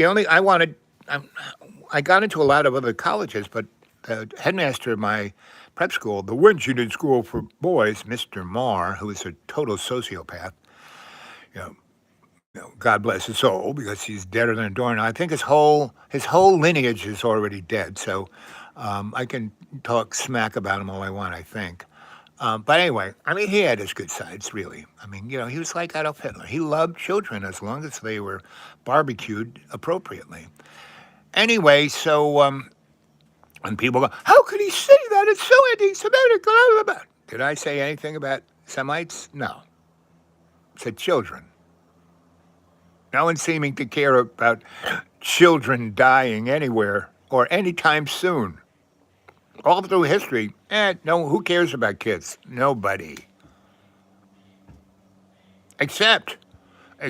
got into a lot of other colleges, but the headmaster of my prep school, the Winchendon School for Boys, Mr. Marr, who is a total sociopath, you know, God bless his soul, because he's deader than a doornail. I think his whole lineage is already dead, so I can talk smack about him all I want, I think. But anyway, he had his good sides, really. He was like Adolf Hitler. He loved children as long as they were barbecued appropriately. Anyway, so when people go, how could he say that? It's so anti-Semitic. Did I say anything about Semites? No. I said children. No one seeming to care about children dying anywhere or anytime soon. All through history, no, who cares about kids? Nobody. Except, they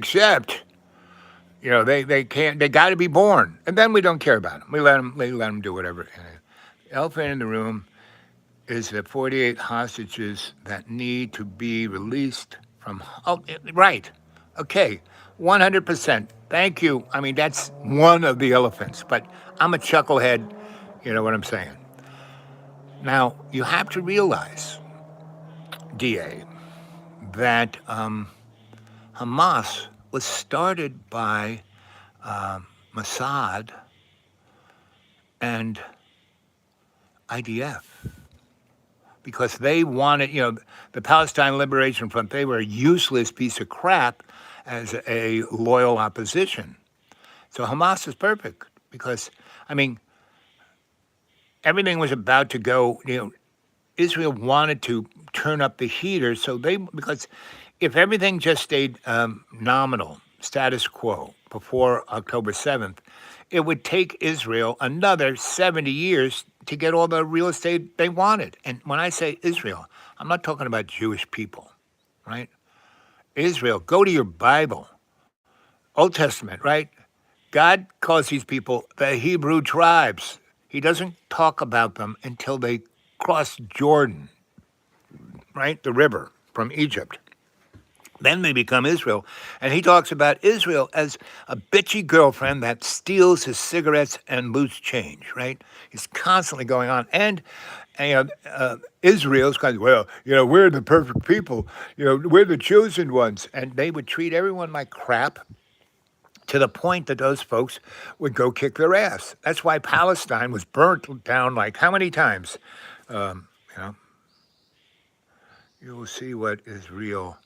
can't, they got to be born. And then we don't care about them. We let them do whatever. The elephant in the room is the 48 hostages that need to be released from, right. Okay, 100%. Thank you. That's one of the elephants, but I'm a chucklehead, you know what I'm saying. Now, you have to realize, DA, that Hamas was started by Mossad and IDF because they wanted, the Palestine Liberation Front, they were a useless piece of crap as a loyal opposition. So Hamas is perfect because, everything was about to go, Israel wanted to turn up the heater, because if everything just stayed nominal, status quo, before October 7th, it would take Israel another 70 years to get all the real estate they wanted. And when I say Israel, I'm not talking about Jewish people, right? Israel, go to your Bible, Old Testament, right? God calls these people the Hebrew tribes. He doesn't talk about them until they cross Jordan, right? The river from Egypt. Then they become Israel. And he talks about Israel as a bitchy girlfriend that steals his cigarettes and loose change, right? He's constantly going on. And Israel's kind of, we're the perfect people. We're the chosen ones. And they would treat everyone like crap to the point that those folks would go kick their ass. That's why Palestine was burnt down like how many times? You will see what is real.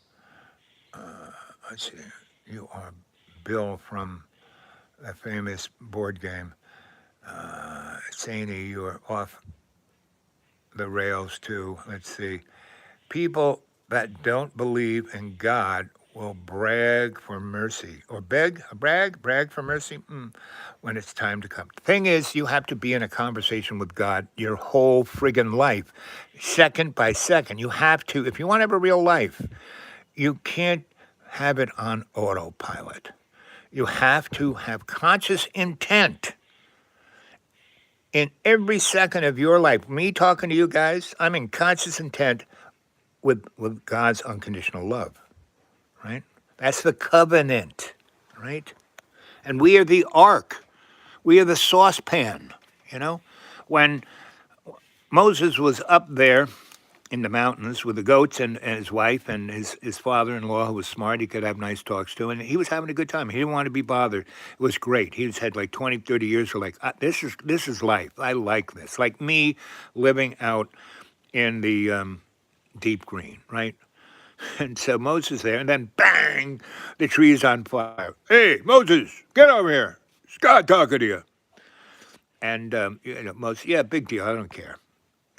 Let's see. You are Bill from that famous board game. Saney, you are off the rails too. Let's see. People that don't believe in God will brag for mercy or brag for mercy when it's time to come. The thing is, you have to be in a conversation with God your whole friggin' life, second by second. You have to, if you want to have a real life, you can't have it on autopilot. You have to have conscious intent in every second of your life. Me talking to you guys, I'm in conscious intent with God's unconditional love, right? That's the covenant, right? And we are the ark. We are the saucepan, When Moses was up there in the mountains with the goats and his wife and his father-in-law, who was smart. He could have nice talks to, and he was having a good time. He didn't want to be bothered. It was great. He's had like 20, 30 years of like, this is life. I like this. Like me living out in the deep green, right? And so Moses there, and then bang, the tree's on fire. Hey, Moses, get over here. It's God talking to you. And Moses, yeah, big deal. I don't care.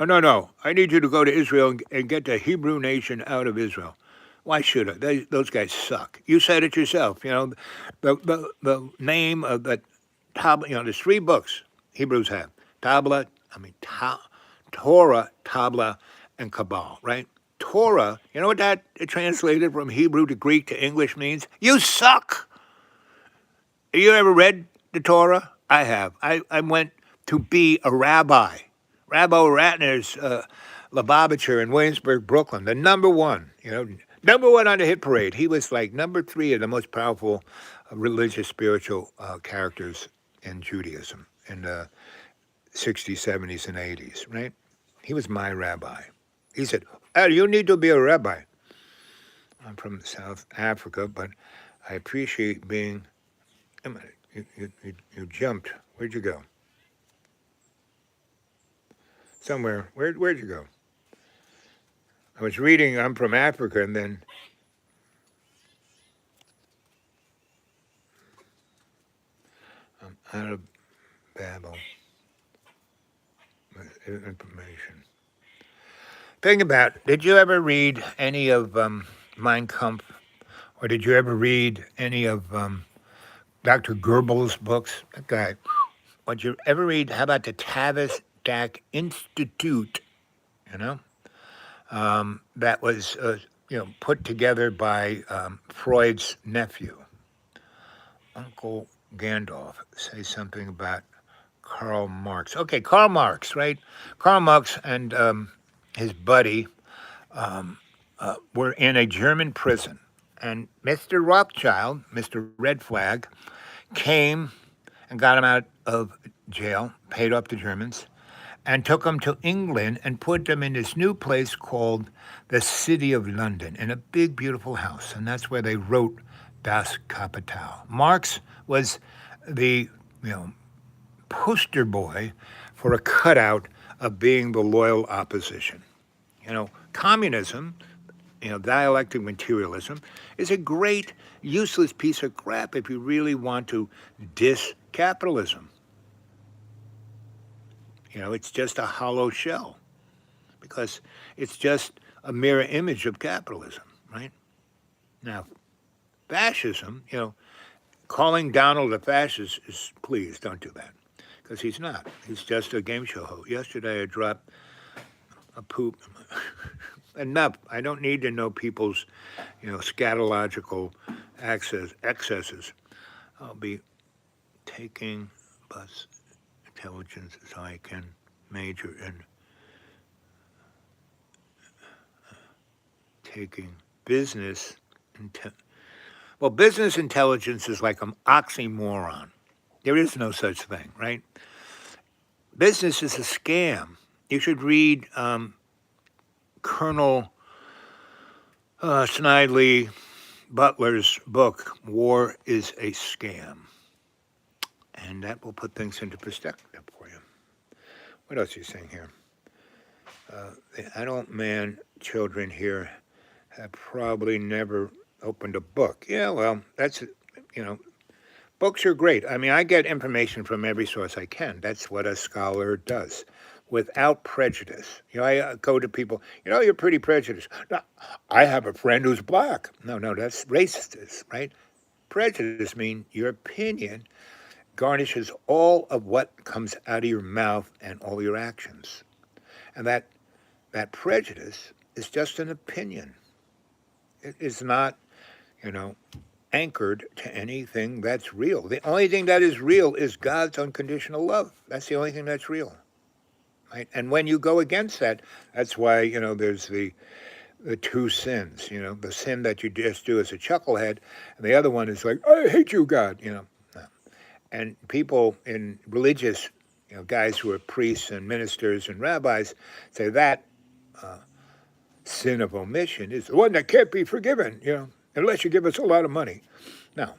Oh, no. I need you to go to Israel and get the Hebrew nation out of Israel. Why should I? Those guys suck. You said it yourself. The name of the Tabla. There's 3 books Hebrews have: Tabla, Torah, Tabla, and Kabbalah. Right? Torah. You know what that translated from Hebrew to Greek to English means? You suck. Have you ever read the Torah? I have. I went to be a rabbi. Rabbi Ratner's Lubavitcher in Williamsburg, Brooklyn, the number one on the hit parade. He was like number 3 of the most powerful religious, spiritual characters in Judaism in the 60s, 70s, and 80s, right? He was my rabbi. He said, you need to be a rabbi. I'm from South Africa, but I appreciate being... You jumped. Where'd you go? Somewhere. Where'd you go? I was reading I'm from Africa, and then I'm out of babble with information. Think about, did you ever read any of Mein Kampf, or did you ever read any of Dr. Goebbels' books? That guy. Did you ever read, how about the Tavis Dak Institute, that was, put together by Freud's nephew, Uncle Gandalf. Say something about Karl Marx. Okay, Karl Marx, right? Karl Marx and his buddy were in a German prison. And Mr. Rothschild, Mr. Red Flag, came and got him out of jail, paid off the Germans, and took them to England and put them in this new place called the City of London, in a big, beautiful house. And that's where they wrote Das Kapital. Marx was the, poster boy for a cutout of being the loyal opposition. Communism, dialectic materialism, is a great, useless piece of crap if you really want to diss capitalism. It's just a hollow shell because it's just a mirror image of capitalism, right? Now, fascism, calling Donald a fascist is, please don't do that, because he's not. He's just a game show host. Yesterday I dropped a poop. Enough. I don't need to know people's, scatological excesses. I'll be taking bus intelligence so I can major in taking business. Business intelligence is like an oxymoron. There is no such thing, right? Business is a scam. You should read Colonel Snidely Butler's book, War is a Scam. And that will put things into perspective for you. What else are you saying here? The adult man children here have probably never opened a book. Yeah, well, that's, books are great. I mean, I get information from every source I can. That's what a scholar does, without prejudice. I go to people, you're pretty prejudiced. No, I have a friend who's black. No, that's racist, right? Prejudice means your opinion garnishes all of what comes out of your mouth and all your actions. And that prejudice is just an opinion. It is not, anchored to anything that's real. The only thing that is real is God's unconditional love. That's the only thing that's real. Right? And when you go against that, that's why, there's the two sins, the sin that you just do as a chucklehead, and the other one is like, I hate you, God, And people in religious, guys who are priests and ministers and rabbis say that sin of omission is the one that can't be forgiven, unless you give us a lot of money. No,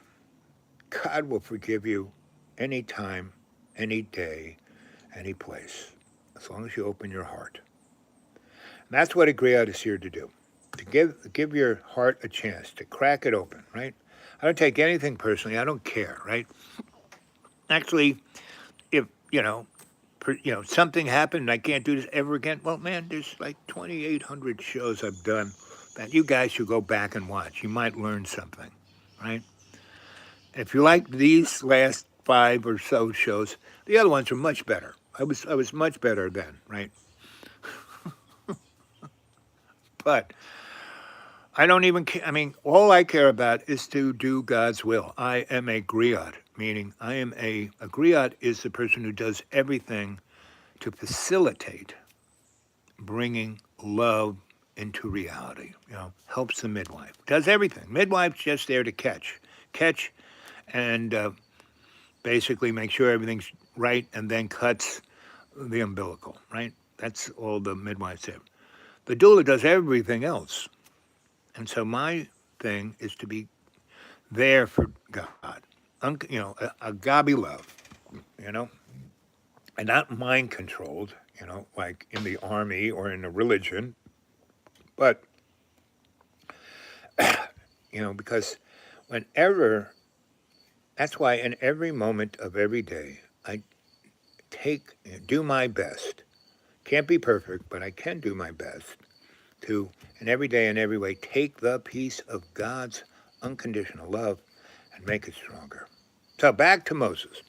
God will forgive you any time, any day, any place, as long as you open your heart. And that's what a griot is here to do, to give your heart a chance, to crack it open, right? I don't take anything personally. I don't care, right? Actually, if, something happened and I can't do this ever again, well, man, there's like 2,800 shows I've done that you guys should go back and watch. You might learn something, right? If you like these last 5 or so shows, the other ones are much better. I was much better then, right? But I don't even care. I mean, all I care about is to do God's will. I am a griot, meaning a griot is the person who does everything to facilitate bringing love into reality. Helps the midwife, does everything. Midwife's just there to catch, and basically make sure everything's right, and then cuts the umbilical. Right. That's all the midwife said. The doula does everything else. And so my thing is to be there for God, agape love, and not mind controlled, like in the army or in a religion, but, because that's why in every moment of every day, I do my best. Can't be perfect, but I can do my best to, in every day and every way, take the piece of God's unconditional love and make it stronger. So back to Moses.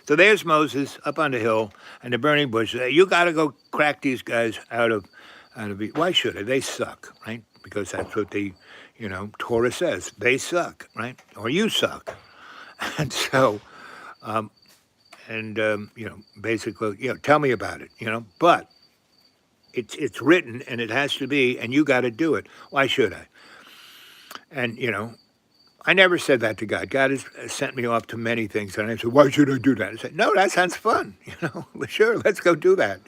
So there's Moses up on the hill and the burning bush. You got to go crack these guys out of. Why should I? They suck, right? Because that's what the, Torah says. They suck, right? Or you suck. And so, basically, tell me about it, But it's written and it has to be, and you got to do it. Why should I? And, I never said that to God. God has sent me off to many things, and I said, why should I do that? I said, no, that sounds fun. Sure, let's go do that.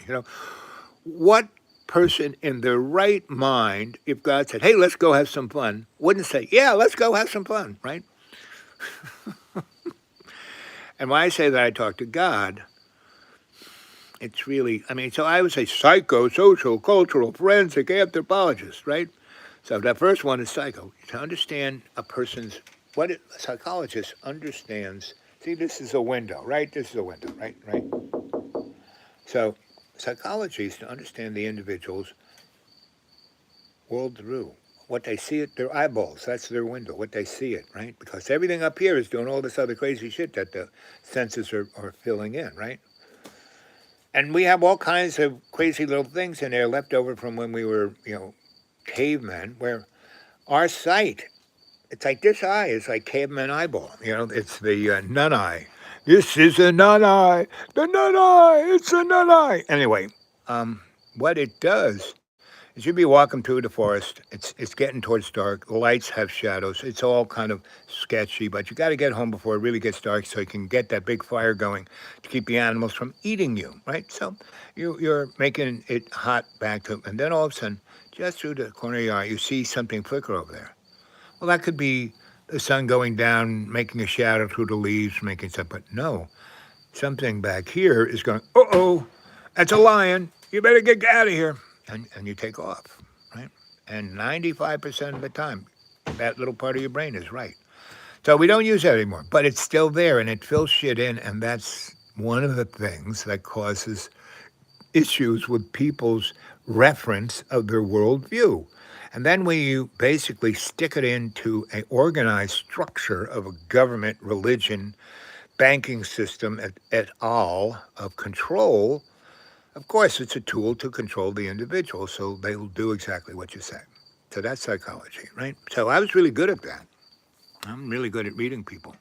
What person in their right mind, if God said, hey, let's go have some fun, wouldn't say, yeah, let's go have some fun, right? And when I say that I talk to God, it's really, so I would say psychosocial, cultural, forensic, anthropologist, right? So that first one is psycho. To understand a person's, a psychologist understands, see, this is a window, right? This is a window, right? So psychology is to understand the individual's world through. What they see at their eyeballs, that's their window, what they see it, right? Because everything up here is doing all this other crazy shit that the senses are filling in, right? And we have all kinds of crazy little things in there left over from when we were, cavemen, where our sight, it's like this eye is like caveman eyeball. It's the nun eye. This is a nun eye. The nun eye. It's a nun eye. Anyway, what it does is you'd be walking through the forest. It's getting towards dark. The lights have shadows. It's all kind of sketchy, but you got to get home before it really gets dark so you can get that big fire going to keep the animals from eating you, right? So you're making it hot back to, and then all of a sudden, just through the corner of your eye, you see something flicker over there. Well, that could be the sun going down, making a shadow through the leaves, making something. But no, something back here is going, uh-oh, that's a lion. You better get out of here. And you take off, right? And 95% of the time, that little part of your brain is right. So we don't use that anymore, but it's still there, and it fills shit in, and that's one of the things that causes issues with people's reference of their worldview. And then when you basically stick it into an organized structure of a government, religion, banking system, et al. Of control, of course, it's a tool to control the individual, so they'll do exactly what you say. So that's psychology, right? So I was really good at that. I'm really good at reading people.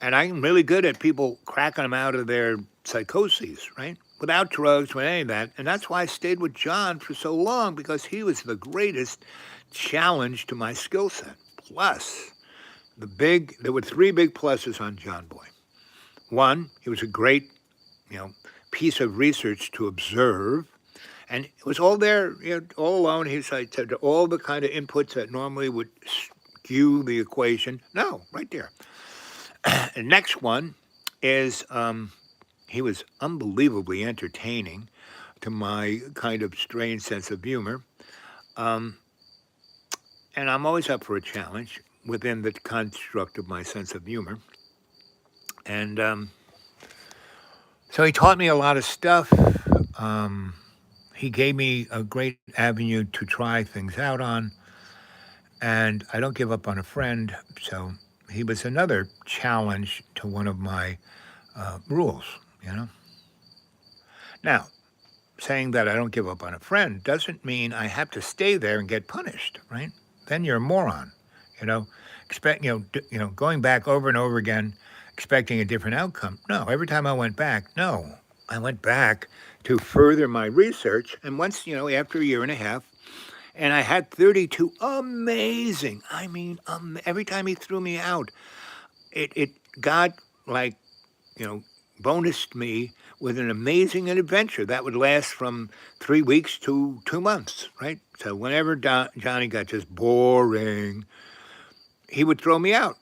And I'm really good at people cracking them out of their psychoses, right? Without drugs, with any of that. And that's why I stayed with John for so long, because he was the greatest challenge to my skill set. Plus, there were 3 big pluses on John Boy. One, he was a great, piece of research to observe. And it was all there, all alone. He's like, said all the kind of inputs that normally would skew the equation. No, right there. The next one is he was unbelievably entertaining to my kind of strange sense of humor. Um, and I'm always up for a challenge within the construct of my sense of humor. And so he taught me a lot of stuff. Um, he gave me a great avenue to try things out on, and I don't give up on a friend. So he was another challenge to one of my rules, you know. Now, saying that I don't give up on a friend doesn't mean I have to stay there and get punished, right? Then you're a moron, you know. Going back over and over again, expecting a different outcome. No, every time I went back, no, I went back to further my research. And once, after a year and a half, and I had 32 amazing. I mean, every time he threw me out, it got like you know, bonused me with an amazing adventure that would last from 3 weeks to 2 months, right? So whenever Johnny got just boring, he would throw me out.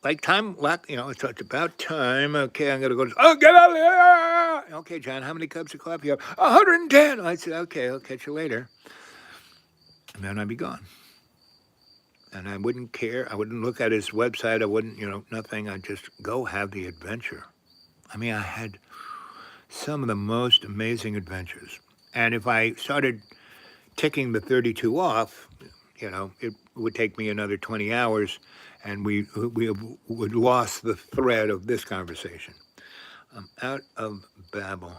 Like time, it's about time. Okay, I'm gonna go. Oh, get out of here! Okay, John, how many cups of coffee you have? 110. I said, okay, I'll catch you later, and then I'd be gone. And I wouldn't care. I wouldn't look at his website. I wouldn't, nothing. I'd just go have the adventure. I mean, I had some of the most amazing adventures. And if I started ticking the 32 off, it would take me another 20 hours, and we would lost the thread of this conversation. I'm out of babble,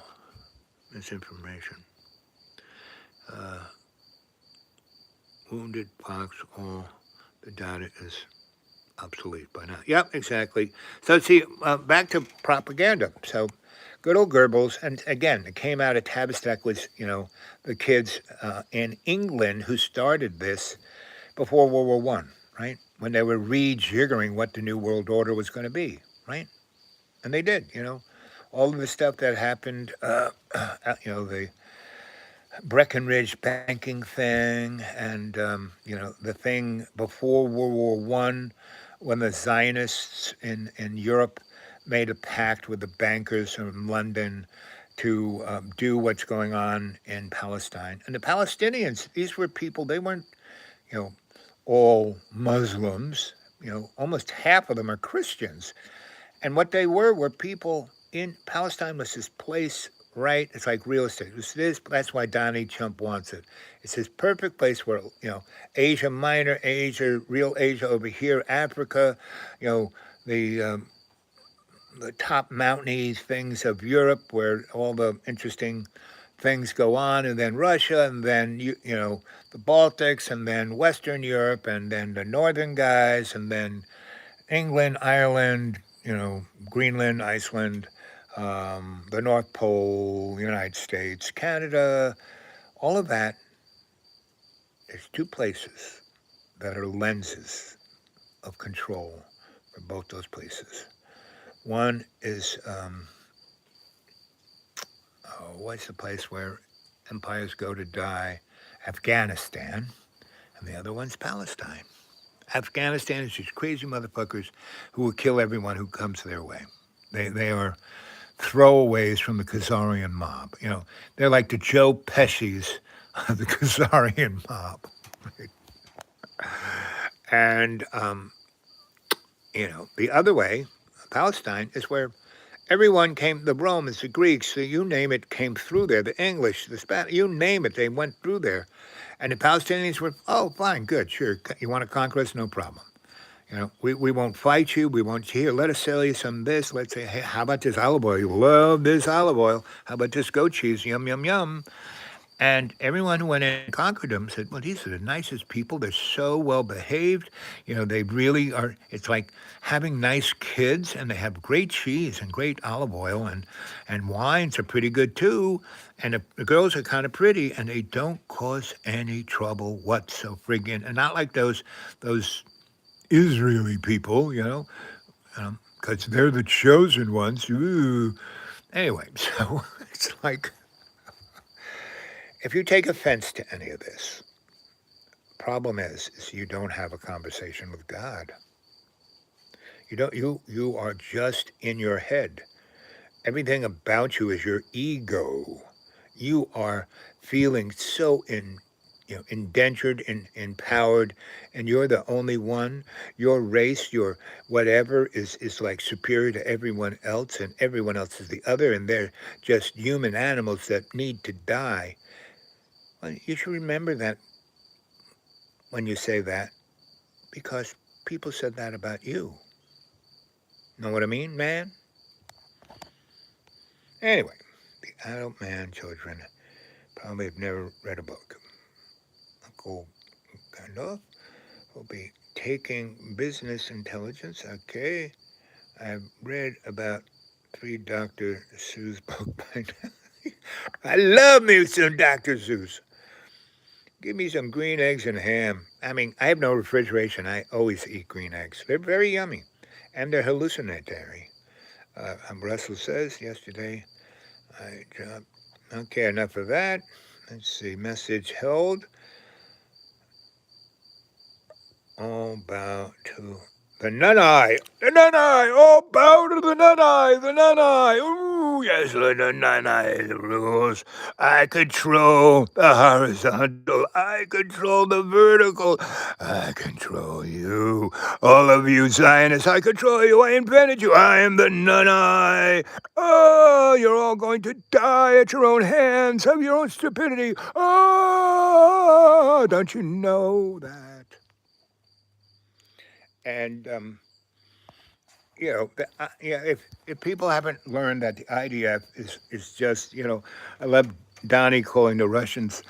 misinformation. Wounded fox, all the data is obsolete by now. Yep, exactly. So see, back to propaganda. So good old Goebbels, and again, it came out of Tavistock was, the kids in England who started this before World War One, right? When they were rejiggering what the New World Order was going to be, right? And they did, all of the stuff that happened, the Breckinridge banking thing, and the thing before World War One, when the Zionists in Europe made a pact with the bankers from London to do what's going on in Palestine. And the Palestinians, these were people, they weren't, all Muslims, almost half of them are Christians. And what they were people in Palestine was this place, right? It's like real estate. It's this, that's why Donnie Trump wants it. It's this perfect place where, Asia Minor, Asia, real Asia over here, Africa, the top mountainy things of Europe where all the interesting things go on, and then Russia, and then, the Baltics, and then Western Europe, and then the northern guys, and then England, Ireland, Greenland, Iceland, the North Pole, United States, Canada, all of that. There's two places that are lenses of control for both those places. One is, what's the place where empires go to die? Afghanistan, and the other one's Palestine. Afghanistan is these crazy motherfuckers who will kill everyone who comes their way. They are throwaways from the Khazarian mob. They're like the Joe Pesci's of the Khazarian mob. And, the other way, Palestine, is where everyone came, the Romans, the Greeks, you name it, came through there, the English, the Spanish, you name it, they went through there. And the Palestinians were, oh, fine, good, sure, you want to conquer us, no problem. We won't fight you, we won't, here, let us sell you some of this, let's say, hey, how about this olive oil? You love this olive oil. How about this goat cheese? Yum, yum, yum. And everyone who went in and conquered them said, well, these are the nicest people. They're so well behaved. They really are. It's like having nice kids, and they have great cheese and great olive oil, and wines are pretty good too. And the girls are kind of pretty, and they don't cause any trouble whatsoever. And not like those Israeli people, because they're the chosen ones. Ooh. Anyway, so It's like, if you take offense to any of this, problem is you don't have a conversation with God. You don't. You are just in your head. Everything about you is your ego. You are feeling so indentured and empowered, and you're the only one. Your race, your whatever is like superior to everyone else, and everyone else is the other, and they're just human animals that need to die. Well, you should remember that when you say that, because people said that about you. Know what I mean, man? Anyway, the adult man children probably have never read a book. Uncle Gandalf will be taking business intelligence. Okay. I've read about 3 Dr. Seuss book by now. I love me some Dr. Seuss. Give me some green eggs and ham. I mean, I have no refrigeration. I always eat green eggs. They're very yummy, and they're hallucinatory. Russell says yesterday, I dropped. Okay, enough of that. Let's see. Message held. All bow to the nun-eye. The nun-eye. All bow to the nun-eye. The nun-eye. Ooh, yes, the nun-eye rules. I control the horizontal. I control the vertical. I control you. All of you Zionists, I control you. I invented you. I am the nun-eye. Oh, you're all going to die at your own hands of your own stupidity. Oh, don't you know that? And yeah, if people haven't learned that the IDF is just, I love Donnie calling the Russians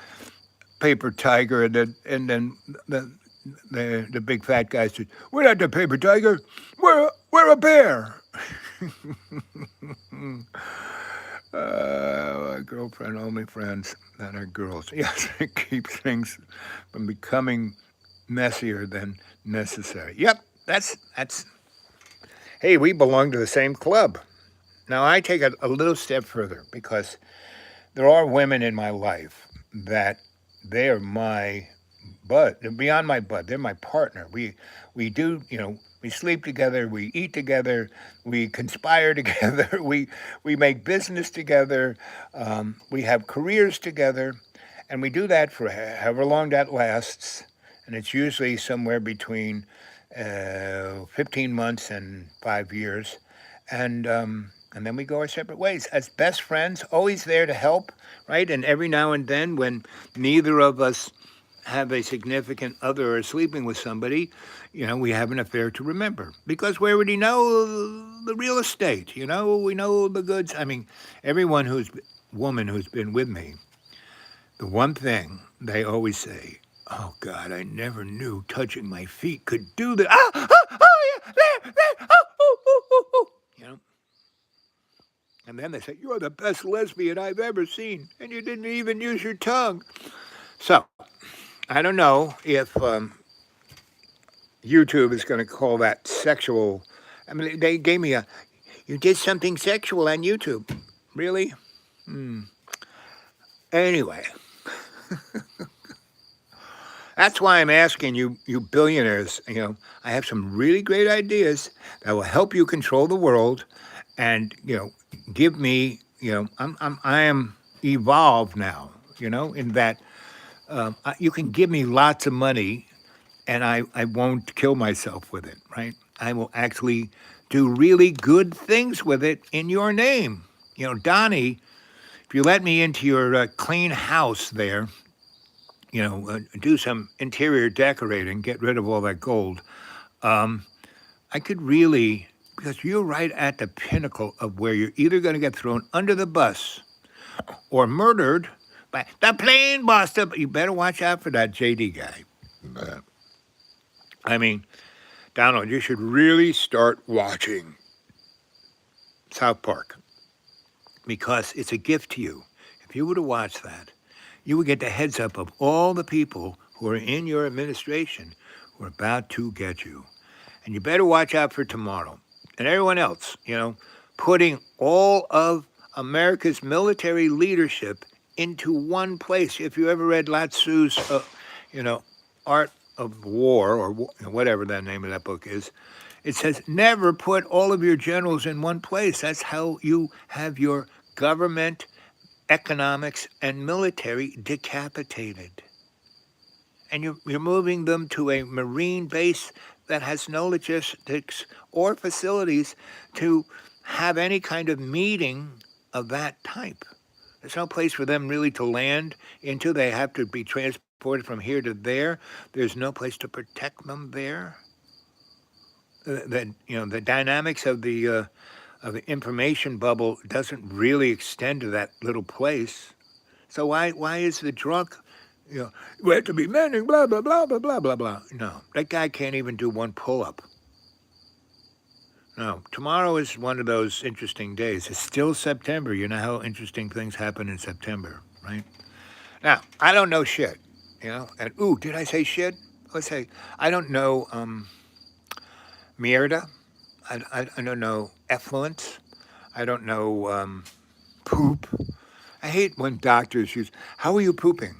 paper tiger, and then the the big fat guy said, "We're not the paper tiger, we're a bear." My girlfriend, only friends that are girls. Yes, it keeps things from becoming messier than necessary. Yep, that's. Hey, we belong to the same club. Now I take it a little step further because there are women in my life that they are my bud. They're beyond my bud. They're my partner. We do, we sleep together, we eat together, we conspire together, we make business together, we have careers together, and we do that for however long that lasts, and it's usually somewhere between 15 months and 5 years, and then we go our separate ways as best friends, always there to help, right? And every now and then, when neither of us have a significant other or sleeping with somebody, we have an affair to remember because we already know the real estate. We know the goods. I mean, everyone woman who's been with me, the one thing they always say, "Oh God, I never knew touching my feet could do that." Yeah, there, oh. And then they say, "You're the best lesbian I've ever seen, and you didn't even use your tongue." So, I don't know if YouTube is going to call that sexual. I mean, they gave me you did something sexual on YouTube. Really? Anyway, that's why I'm asking you billionaires, I have some really great ideas that will help you control the world and, give me, I am evolved now, in that you can give me lots of money and I won't kill myself with it, right? I will actually do really good things with it in your name. Donnie, if you let me into your clean house there, do some interior decorating, get rid of all that gold, I could really, because you're right at the pinnacle of where you're either going to get thrown under the bus or murdered by the plane buster. But you better watch out for that JD guy. I mean, Donald, you should really start watching South Park because it's a gift to you. If you were to watch that, you would get the heads up of all the people who are in your administration who are about to get you. And you better watch out for tomorrow. And everyone else, putting all of America's military leadership into one place. If you ever read Lao Tzu's, you know, Art of War, or whatever that name of that book is, it says never put all of your generals in one place. That's how you have your government, economics, and military decapitated. And you're moving them to a Marine base that has no logistics or facilities to have any kind of meeting of that type. There's no place for them really to land into. They have to be transported from here to there. There's no place to protect them there. The dynamics of the information bubble doesn't really extend to that little place. So why is the drunk, we have to be men and blah, blah, blah, blah, blah, blah, blah. No, that guy can't even do one pull-up. No, tomorrow is one of those interesting days. It's still September. You know how interesting things happen in September, right? Now, I don't know shit, and did I say shit? Let's say, I don't know mierda. I don't know effluence. I don't know poop. I hate when doctors use, how are you pooping?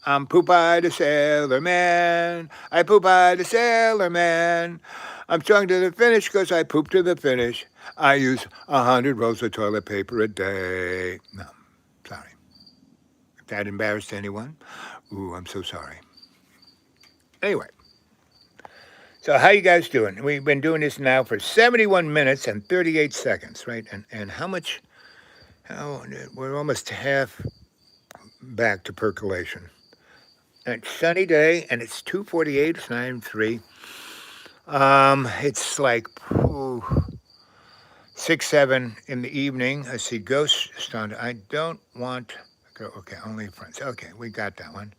I'm poop-eyed a sailor man. I poop-eyed a sailor man. I'm strung to the finish because I poop to the finish. I use 100 rolls of toilet paper a day. No, sorry. If that embarrassed anyone, I'm so sorry. Anyway, so how you guys doing? We've been doing this now for 71 minutes and 38 seconds, right? And we're almost half back to percolation. And it's sunny day, and it's 2:48. It's 9:03. It's like 6, 7 in the evening. I see ghosts starting. I don't want. Okay, only friends. Okay, we got that one.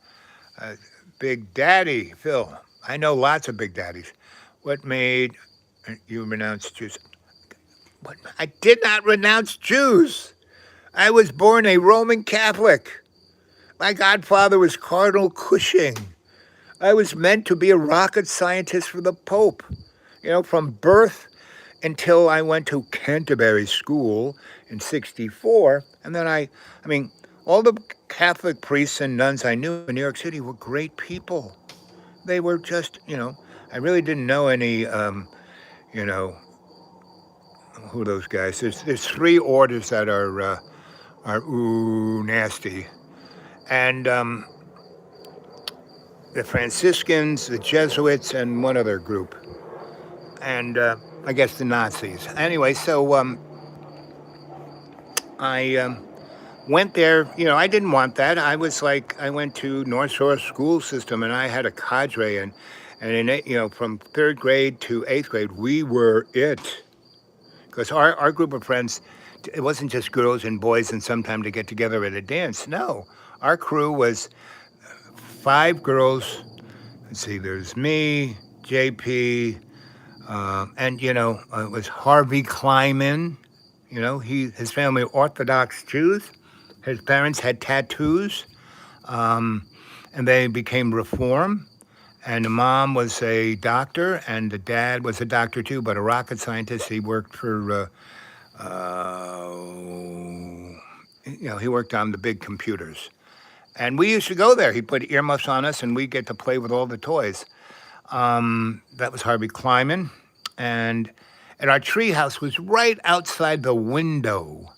Big Daddy Phil. I know lots of Big Daddies. What made you renounce Jews? What? I did not renounce Jews. I was born a Roman Catholic. My godfather was Cardinal Cushing. I was meant to be a rocket scientist for the Pope. From birth until I went to Canterbury School in 1964. And then I mean, all the Catholic priests and nuns I knew in New York City were great people. They were just, I really didn't know any, who are those guys? There's 3 orders that are nasty. And the Franciscans, the Jesuits, and one other group. And I guess the Nazis. Anyway, so I went there. I didn't want that. I went to North Shore School System, and I had a cadre. And from 3rd grade to 8th grade, we were it. Because our group of friends, it wasn't just girls and boys and sometime to get together at a dance. No, our crew was 5 girls. Let's see, there's me, JP, and it was Harvey Kleiman. His family were Orthodox Jews. His parents had tattoos, and they became Reform. And the mom was a doctor, and the dad was a doctor too, but a rocket scientist. He worked for, he worked on the big computers. And we used to go there. He put earmuffs on us, and we'd get to play with all the toys. That was Harvey Kleiman. And our treehouse was right outside the window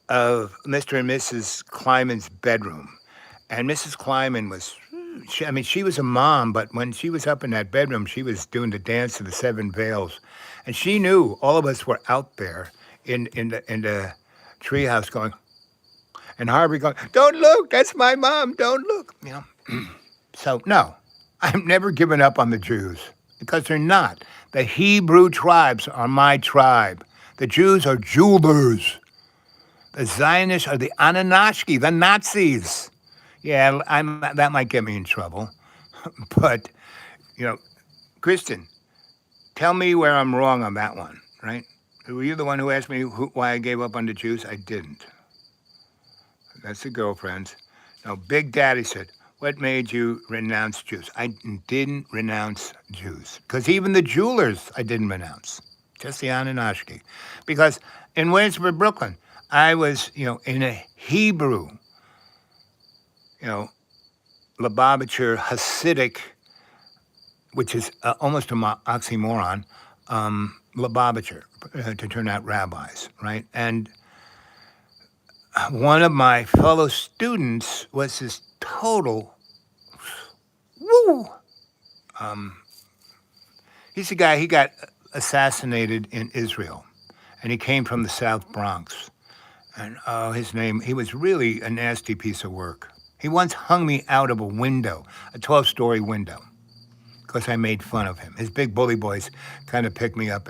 of Mr. and Mrs. Kleiman's bedroom. And Mrs. Kleiman was, she was a mom, but when she was up in that bedroom, she was doing the dance of the 7 veils. And she knew all of us were out there in the treehouse going, and Harvey going, "Don't look, that's my mom, don't look." So, no, I've never given up on the Jews because they're not. The Hebrew tribes are my tribe. The Jews are jewelers. The Zionists are the Anunnaki, the Nazis. Yeah, that might get me in trouble. But, Kristen, tell me where I'm wrong on that one, right? Were you the one who asked me why I gave up on the Jews? I didn't. That's the girlfriends. No, Big Daddy said, what made you renounce Jews? I didn't renounce Jews. Because even the jewelers I didn't renounce. just the Anunnaki. Because in Williamsburg, Brooklyn, I was, in a Hebrew, you know, Lubavitcher Hasidic, which is almost an oxymoron, Lubavitcher, to turn out rabbis, right? And one of my fellow students was this total, woo. He's a guy, he got assassinated in Israel, and he came from the South Bronx. And his name, he was really a nasty piece of work. He once hung me out of a window, a 12-story window, because I made fun of him. His big bully boys kind of picked me up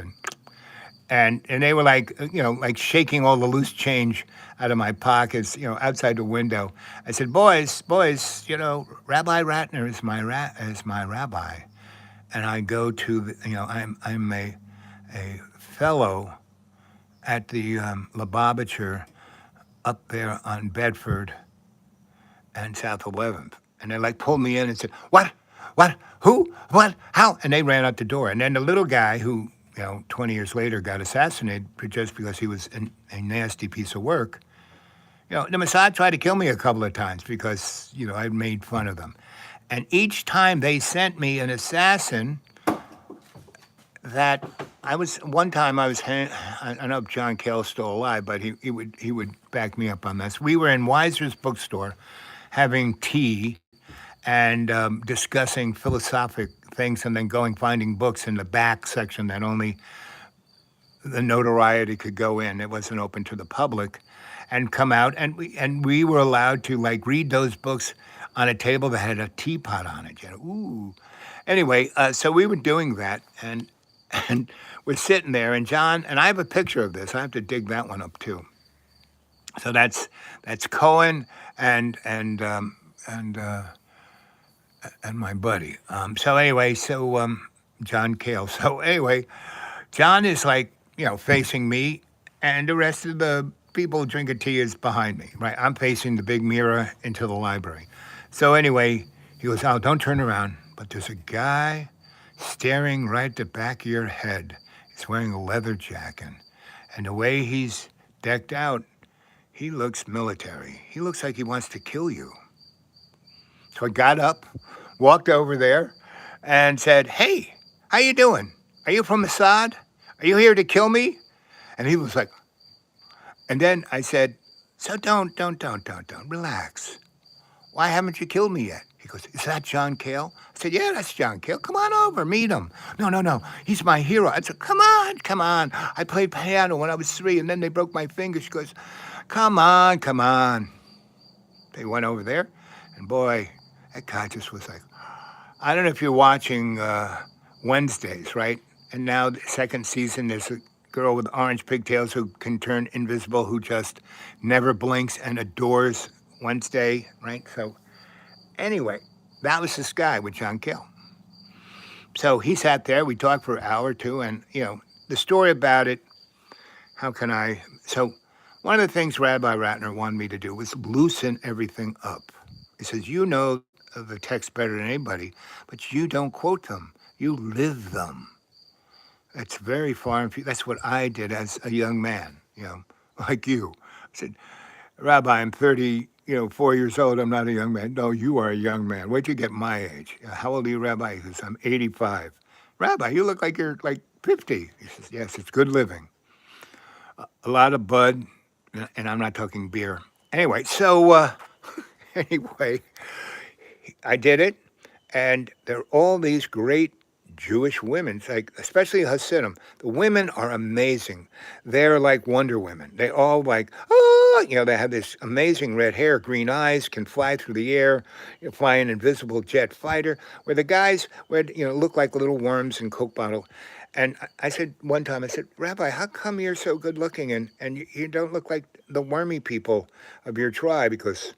and they were like, like shaking all the loose change out of my pockets, outside the window. I said, boys, Rabbi Ratner is my rabbi. And I go to the, I'm a fellow at the Lubavitcher up there on Bedford and South 11th. And they like pulled me in and said, what, who, what, how? And they ran out the door. And then the little guy who, 20 years later got assassinated just because he was a nasty piece of work. The Mossad tried to kill me a couple of times because, I made fun of them. And each time they sent me an assassin that one time I don't know if John Cale's still alive, but he would back me up on this. We were in Weiser's bookstore having tea and discussing philosophic things and then finding books in the back section that only the notoriety could go in. It wasn't open to the public, and come out. And we were allowed to read those books on a table that had a teapot on it. Ooh. Anyway, so we were doing that, and we're sitting there, and John, and I have a picture of this. I have to dig that one up too. So that's Cohen and my buddy. John Cale. So anyway, John is facing me, and the rest of the people drinking tea is behind me, right? I'm facing the big mirror into the library. So anyway, he goes, oh, don't turn around. But there's a guy staring right at the back of your head. He's wearing a leather jacket. And the way he's decked out, he looks military. He looks like he wants to kill you. So I got up, walked over there, and said, hey, how you doing? Are you from Mossad? Are you here to kill me? And he was like, and then I said, so don't, relax. Why haven't you killed me yet? He goes, is that John Cale? I said, yeah, that's John Cale. Come on over, meet him. No, he's my hero. I said, come on. I played piano when I was 3, and then they broke my finger. She goes, come on. They went over there, and boy, that guy just was like, I don't know if you're watching Wednesdays, right? And now the second season, there's a girl with orange pigtails who can turn invisible, who just never blinks and adores Wednesday, right? So anyway, that was this guy with John Cale. So he sat there, we talked for an hour or two, and, the story about it, so one of the things Rabbi Ratner wanted me to do was loosen everything up. He says, the text better than anybody, but you don't quote them, you live them. It's very far and few. That's what I did as a young man, like you. I said, Rabbi, I'm 4 years old. I'm not a young man. No, you are a young man. Wait till you get my age. How old are you, Rabbi? He says, I'm 85. Rabbi, you look like you're 50. He says, yes, it's good living. A lot of bud, and I'm not talking beer. Anyway, so I did it, and there are all these great Jewish women, especially Hasidim. The women are amazing. They're like Wonder Women. They all they have this amazing red hair, green eyes, can fly through the air, fly an invisible jet fighter, where the guys look like little worms in Coke bottle. And I said one time, Rabbi, how come you're so good looking and you don't look like the wormy people of your tribe? Because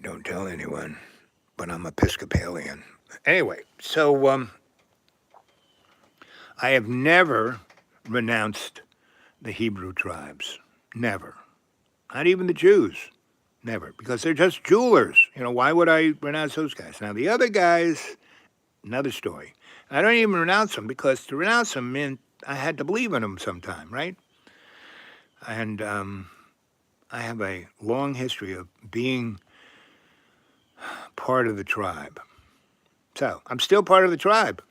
don't tell anyone, but I'm Episcopalian. Anyway, so I have never renounced the Hebrew tribes. Never. Not even the Jews. Never. Because they're just jewelers. Why would I renounce those guys? Now, the other guys, Another story. I don't even renounce them because to renounce them meant I had to believe in them sometime, right? And I have a long history of being part of the tribe. So I'm still part of the tribe.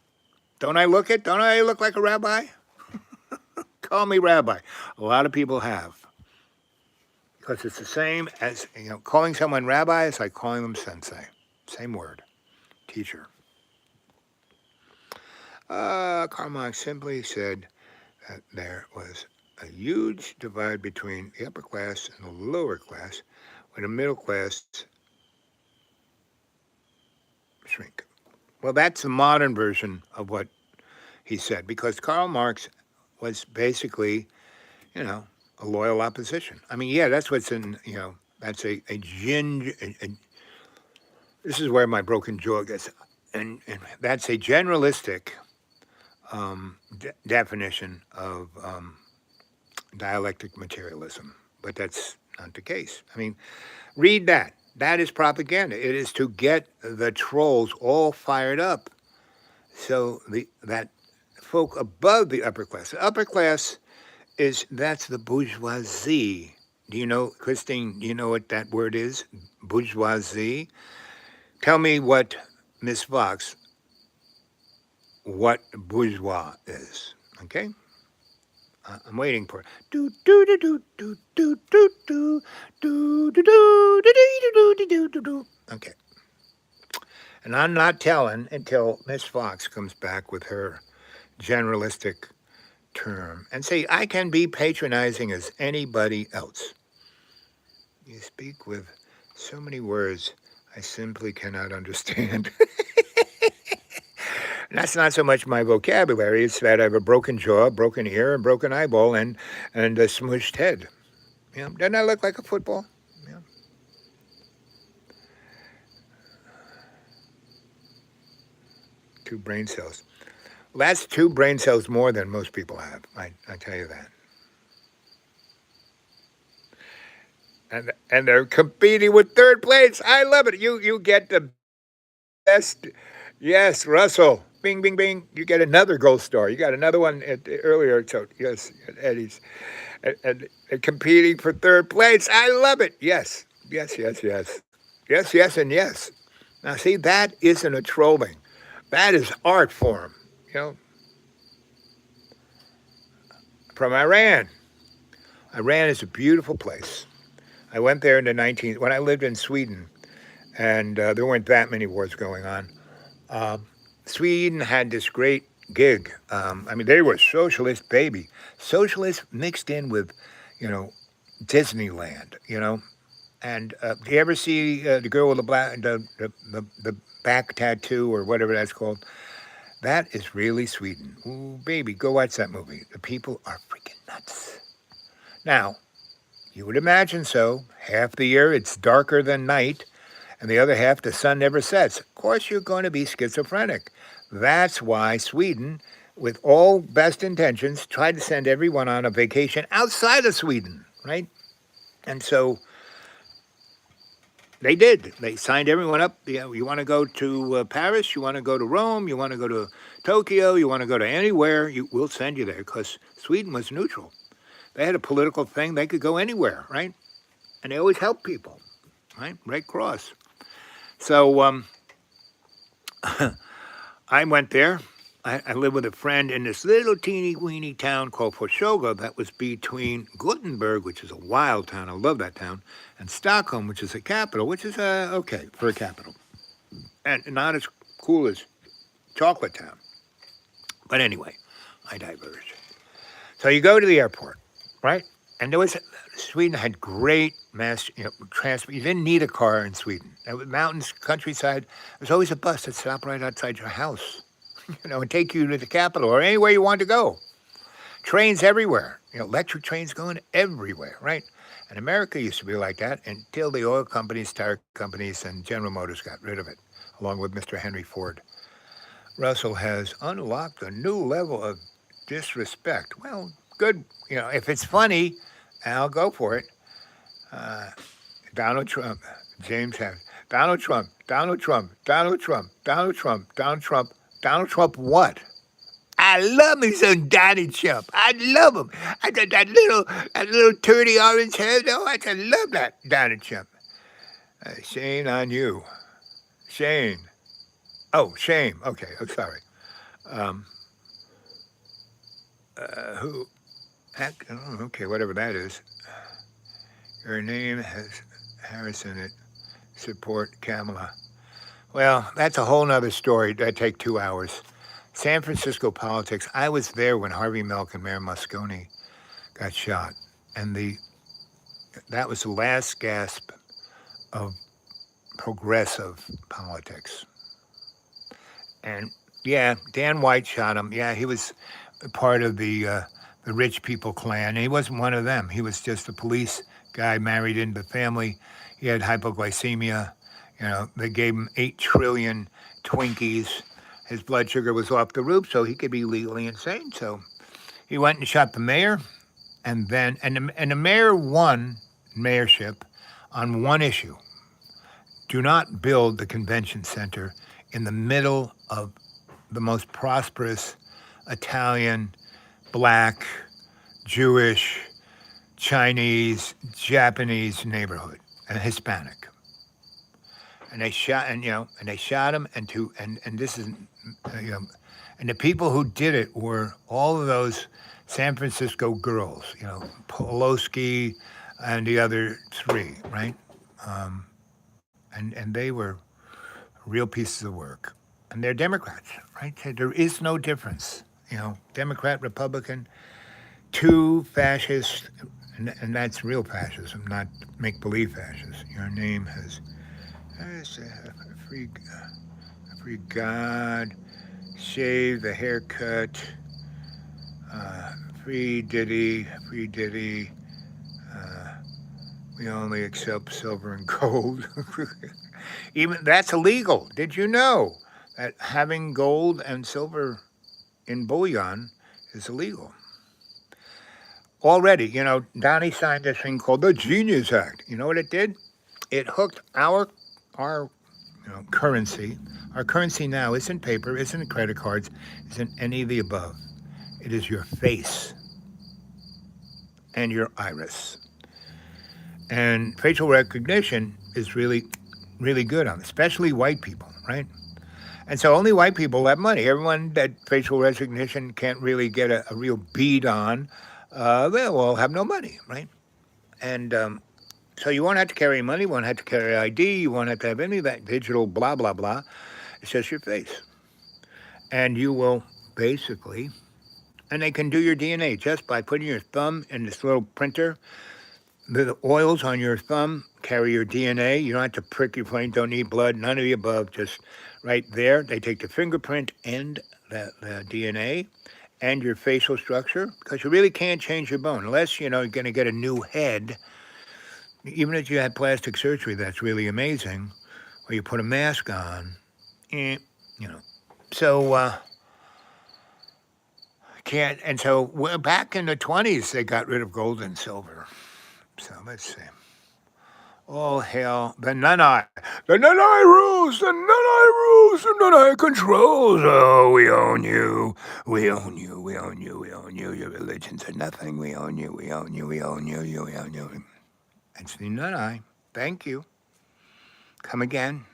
Don't I look it? Don't I look like a rabbi? Call me rabbi. A lot of people have. Because it's the same as, calling someone rabbi is like calling them sensei. Same word, teacher. Karl Marx simply said that there was a huge divide between the upper class and the lower class when the middle class shrink. Well, that's the modern version of what he said because Karl Marx was basically, a loyal opposition. I mean, yeah, that's what's in, that's a this is where my broken jaw gets, and that's a generalistic definition of dialectic materialism, but that's not the case. I mean, read that. That is propaganda. It is to get the trolls all fired up. So that folk above the upper class. The upper class that's the bourgeoisie. Do you know, Christine, do you know what that word is? Bourgeoisie? Tell me what, Miss Fox, what bourgeois is. Okay? I'm waiting for it. Do do do do do do do do do do do do do do do do. Okay. And I'm not telling until Miss Fox comes back with her generalistic term. And see, I can be patronizing as anybody else. You speak with so many words I simply cannot understand. That's not so much my vocabulary, it's that I have a broken jaw, broken ear, a broken eyeball, and a smushed head. Doesn't that look like a football? Yeah. 2 brain cells. Well, that's 2 brain cells more than most people have. I tell you that. And they're competing with third place. I love it. You get the best. Yes, Russell. Bing, bing, bing. You get another gold star. You got another one earlier. So yes, at Eddie's, and competing for third place. I love it. Yes, yes, yes, yes, yes, yes, and yes. Now see, that isn't a trolling. That is art form. You know, from Iran. Iran is a beautiful place. I went there in the when I lived in Sweden, and there weren't that many wars going on. Sweden had this great gig. I mean, they were socialist, baby. Socialist mixed in with, Disneyland, And do you ever see the girl with the black, the back tattoo or whatever that's called? That is really Sweden. Ooh, baby, go watch that movie. The people are freaking nuts. Now, you would imagine so. Half the year it's darker than night, and the other half the sun never sets. Of course, you're going to be schizophrenic. That's why Sweden, with all best intentions, tried to send everyone on a vacation outside of Sweden, right? And so they did. They signed everyone up. You want to go to Paris, you want to go to Rome, you want to go to Tokyo, you want to go to anywhere, we'll send you there because Sweden was neutral. They had a political thing. They could go anywhere, right? And they always help people, right? Red Cross. So I went there. I lived with a friend in this little teeny weeny town called Forshoga that was between Gothenburg, which is a wild town. I love that town, and Stockholm, which is a capital, which is okay for a capital. And not as cool as Chocolate Town. But anyway, I diverge. So you go to the airport, right? And Sweden had great mass transport. You didn't need a car in Sweden. There was mountains, countryside. There's always a bus that stopped right outside your house, and take you to the capital or anywhere you want to go. Trains everywhere, electric trains going everywhere, right? And America used to be like that until the oil companies, tire companies, and General Motors got rid of it, along with Mr. Henry Ford. Russell has unlocked a new level of disrespect. Well, good. If it's funny, I'll go for it. Donald Trump, James has Donald Trump, Donald Trump, Donald Trump, Donald Trump, Donald Trump, Donald Trump what? I love me some Donald Trump. I love him. I got that little turdy orange hair. No, I just love that Donald Trump. Shame on you, Shane. Oh, shame. Okay, I'm sorry. Um, who? Oh, okay, whatever that is. Your name has Harris in it. Support Kamala. Well, that's a whole nother story. That'd take 2 hours. San Francisco politics. I was there when Harvey Milk and Mayor Moscone got shot, and that was the last gasp of progressive politics. And yeah, Dan White shot him. Yeah, he was part of the rich people clan. And he wasn't one of them. He was just a police guy married into the family. He had hypoglycemia. They gave him 8 trillion Twinkies. His blood sugar was off the roof, so he could be legally insane. So he went and shot the mayor, and the mayor won mayorship on one issue: do not build the convention center in the middle of the most prosperous Italian, Black, Jewish, Chinese, Japanese neighborhood, and Hispanic. And they shot, and they shot him, and this is, and the people who did it were all of those San Francisco girls, Pelosi and the other 3, right? Um, and they were real pieces of work. And they're Democrats, right? There is no difference, Democrat, Republican, 2 fascists, and that's real fascism, not make-believe fascism. Your name has a free God, shave the haircut, free Diddy, we only accept silver and gold. Even that's illegal. Did you know that having gold and silver in bullion is illegal? Already, Donnie signed this thing called the Genius Act. You know what it did? It hooked our currency. Our currency now isn't paper, isn't credit cards, isn't any of the above. It is your face and your iris. And facial recognition is really, really good on it, especially white people, right? And so only white people have money. Everyone that facial recognition can't really get a real bead on, they will have no money, right? And so you won't have to carry money, you won't have to carry ID, you won't have to have any of that digital blah, blah, blah. It's just your face. And you will basically, and they can do your DNA just by putting your thumb in this little printer. The oils on your thumb carry your DNA. You don't have to prick your flame, don't need blood, none of the above, just right there. They take the fingerprint and the DNA and your facial structure, because you really can't change your bone unless, you're going to get a new head. Even if you had plastic surgery, that's really amazing, or you put a mask on, So, can't, and so back in the 20s, they got rid of gold and silver. So let's see. All hail the Nunai. The Nunai rules, the Nunai rules, the Nunai controls. Oh, we own you. We own you. We own you. We own you. Your religions are nothing. We own you. We own you. We own you. We own you. It's the Nunai. Thank you. Come again.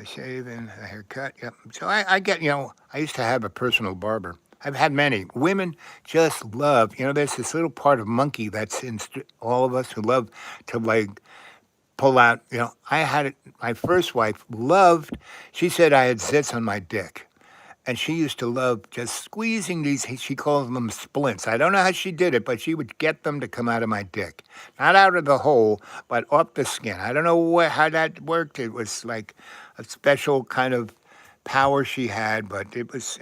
Shaving, a haircut. Yep. So I get, I used to have a personal barber. I've had many. Women just love, there's this little part of monkey that's in all of us who love to pull out, I had it, my first wife loved, she said I had zits on my dick. And she used to love just squeezing these, she called them splints. I don't know how she did it, but she would get them to come out of my dick. Not out of the hole, but off the skin. I don't know how that worked. It was like a special kind of power she had, but it was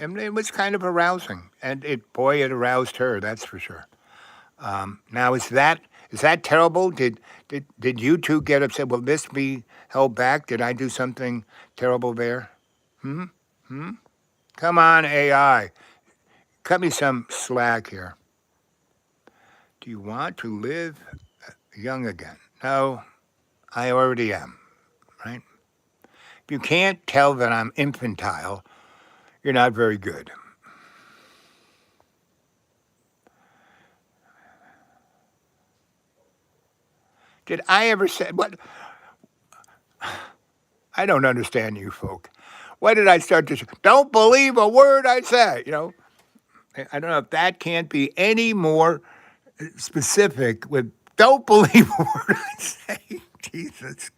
kind of arousing. And it aroused her, that's for sure. Now, is that terrible? Did you two get upset? Will this be held back? Did I do something terrible there? Come on, AI. Cut me some slack here. Do you want to live young again? No, I already am, right? If you can't tell that I'm infantile, you're not very good. Did I ever say what? I don't understand you folk. Why did I start to? Don't believe a word I say. I don't know if that can't be any more specific. With don't believe a word I say. Jesus,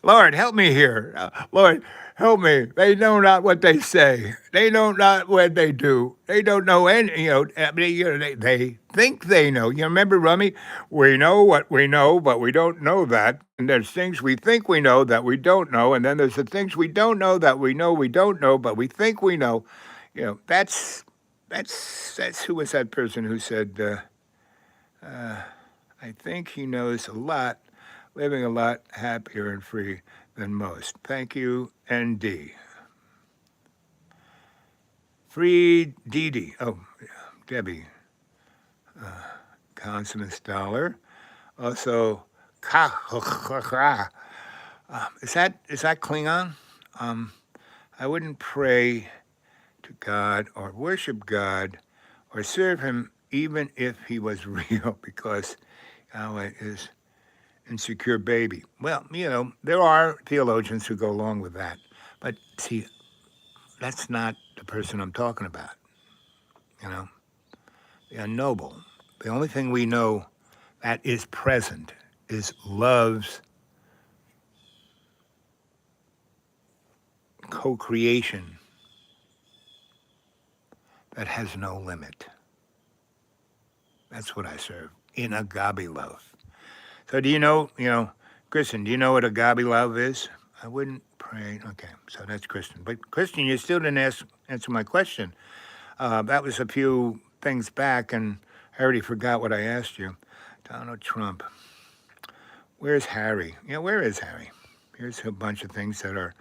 Lord, help me here. Lord, help me. They know not what they say. They know not what they do. They don't know any. I mean, they think they know. You remember, Rummy? We know what we know, but we don't know that. And there's things we think we know that we don't know, and then there's the things we don't know that we know we don't know, but we think we know. That's who was that person who said, I think he knows a lot, living a lot happier and free than most. Thank you, ND. Free Dee. Oh, Debbie. Consummate dollar. Also, is that Klingon? I wouldn't pray to God or worship God or serve him even if he was real because Yahweh is insecure baby. Well, there are theologians who go along with that. But see, that's not the person I'm talking about. They are noble. The only thing we know that is present is love's co-creation that has no limit. That's what I serve, in agape love. So do you know, Kristen, do you know what agape love is? I wouldn't pray. Okay, so that's Kristen. But Kristen, you still didn't answer my question. That was a few things back, and I already forgot what I asked you. Donald Trump. Where's Harry? Where is Harry? Here's a bunch of things that are,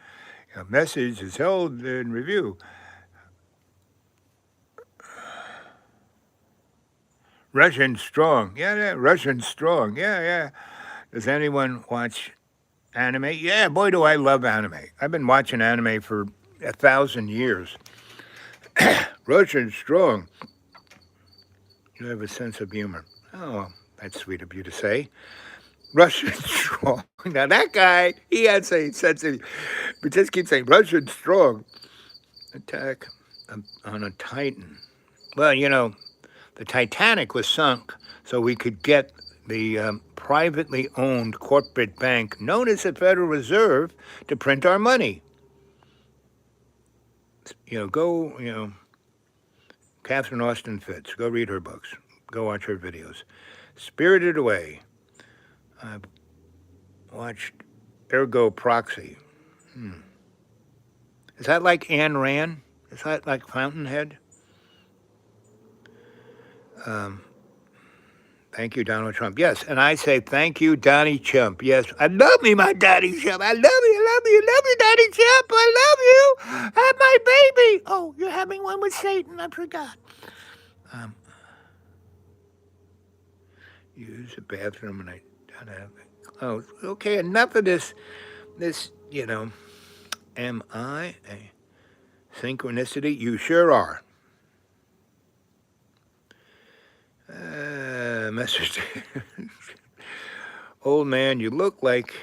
message is held in review. Russian strong. Yeah, Russian strong. Yeah. Does anyone watch anime? Yeah, boy, do I love anime. I've been watching anime for 1,000 years. Russian strong. You have a sense of humor. Oh, that's sweet of you to say. Russian strong. Now that guy, he had a sense of, but just keep saying Russian strong. Attack on a Titan. Well, the Titanic was sunk so we could get the privately owned corporate bank known as the Federal Reserve to print our money. Go, Catherine Austin Fitts, go read her books. Go watch her videos. Spirited Away. I've watched Ergo Proxy. Is that like Ayn Rand? Is that like Fountainhead? Thank you, Donald Trump. Yes, and I say thank you, Donnie Chump. Yes, I love me, my Donnie Chump. I love you, Donnie Chump. I love you. Have my baby. Oh, you're having one with Satan. I forgot. Use the bathroom and I don't have it. Oh, okay, enough of this, am I a synchronicity? You sure are. Message. Old man, you look like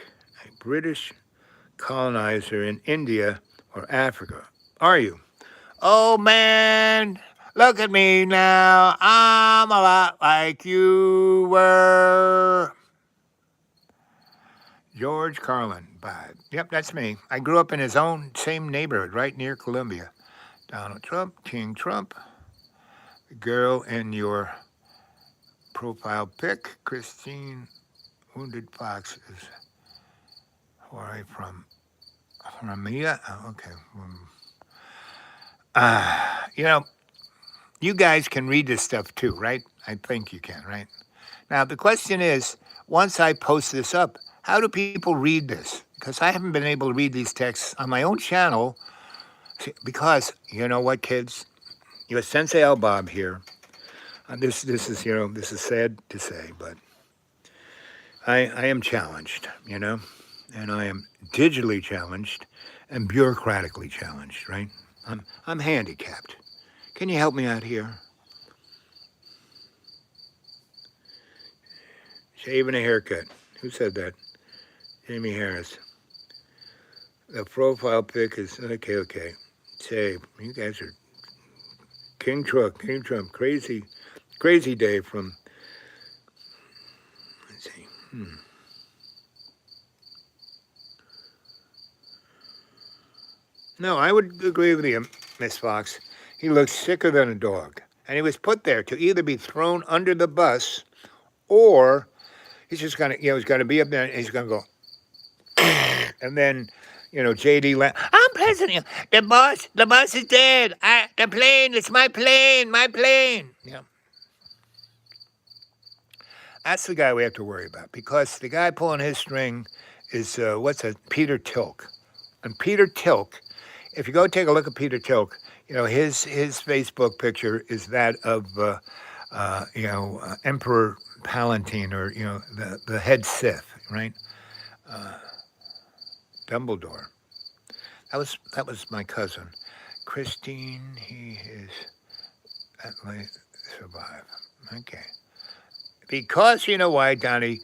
a British colonizer in India or Africa. Are you? Oh man, look at me now. I'm a lot like you were. George Carlin, bye. Yep, that's me. I grew up in his own same neighborhood right near Columbia. Donald Trump, King Trump. The girl in your profile pic, Christine Wounded Fox, is where I'm from. Ramia? Oh, okay. You guys can read this stuff too, right? I think you can, right? Now, the question is, once I post this up, how do people read this? Because I haven't been able to read these texts on my own channel because, you know what, kids? You have Sensie Owl Bob here. This is sad to say, but I am challenged, and I am digitally challenged, and bureaucratically challenged, right? I'm handicapped. Can you help me out here? Shave and a haircut. Who said that? Amy Harris. The profile pic is okay, okay. Shave. You guys are King Trump. Crazy day from, let's see. No, I would agree with you, Miss Fox. He looks sicker than a dog. And he was put there to either be thrown under the bus or he's just going to, he's going to be up there and he's going to go, and then, JD, I'm president. The boss is dead. The plane, it's my plane. That's the guy we have to worry about because the guy pulling his string is, Peter Tilk. And Peter Tilk, if you go take a look at Peter Tilk, his Facebook picture is that of, Emperor Palpatine or, the head Sith, right? Dumbledore. That was my cousin. Christine, he is, that might survive. Okay. Because you know why, Donnie?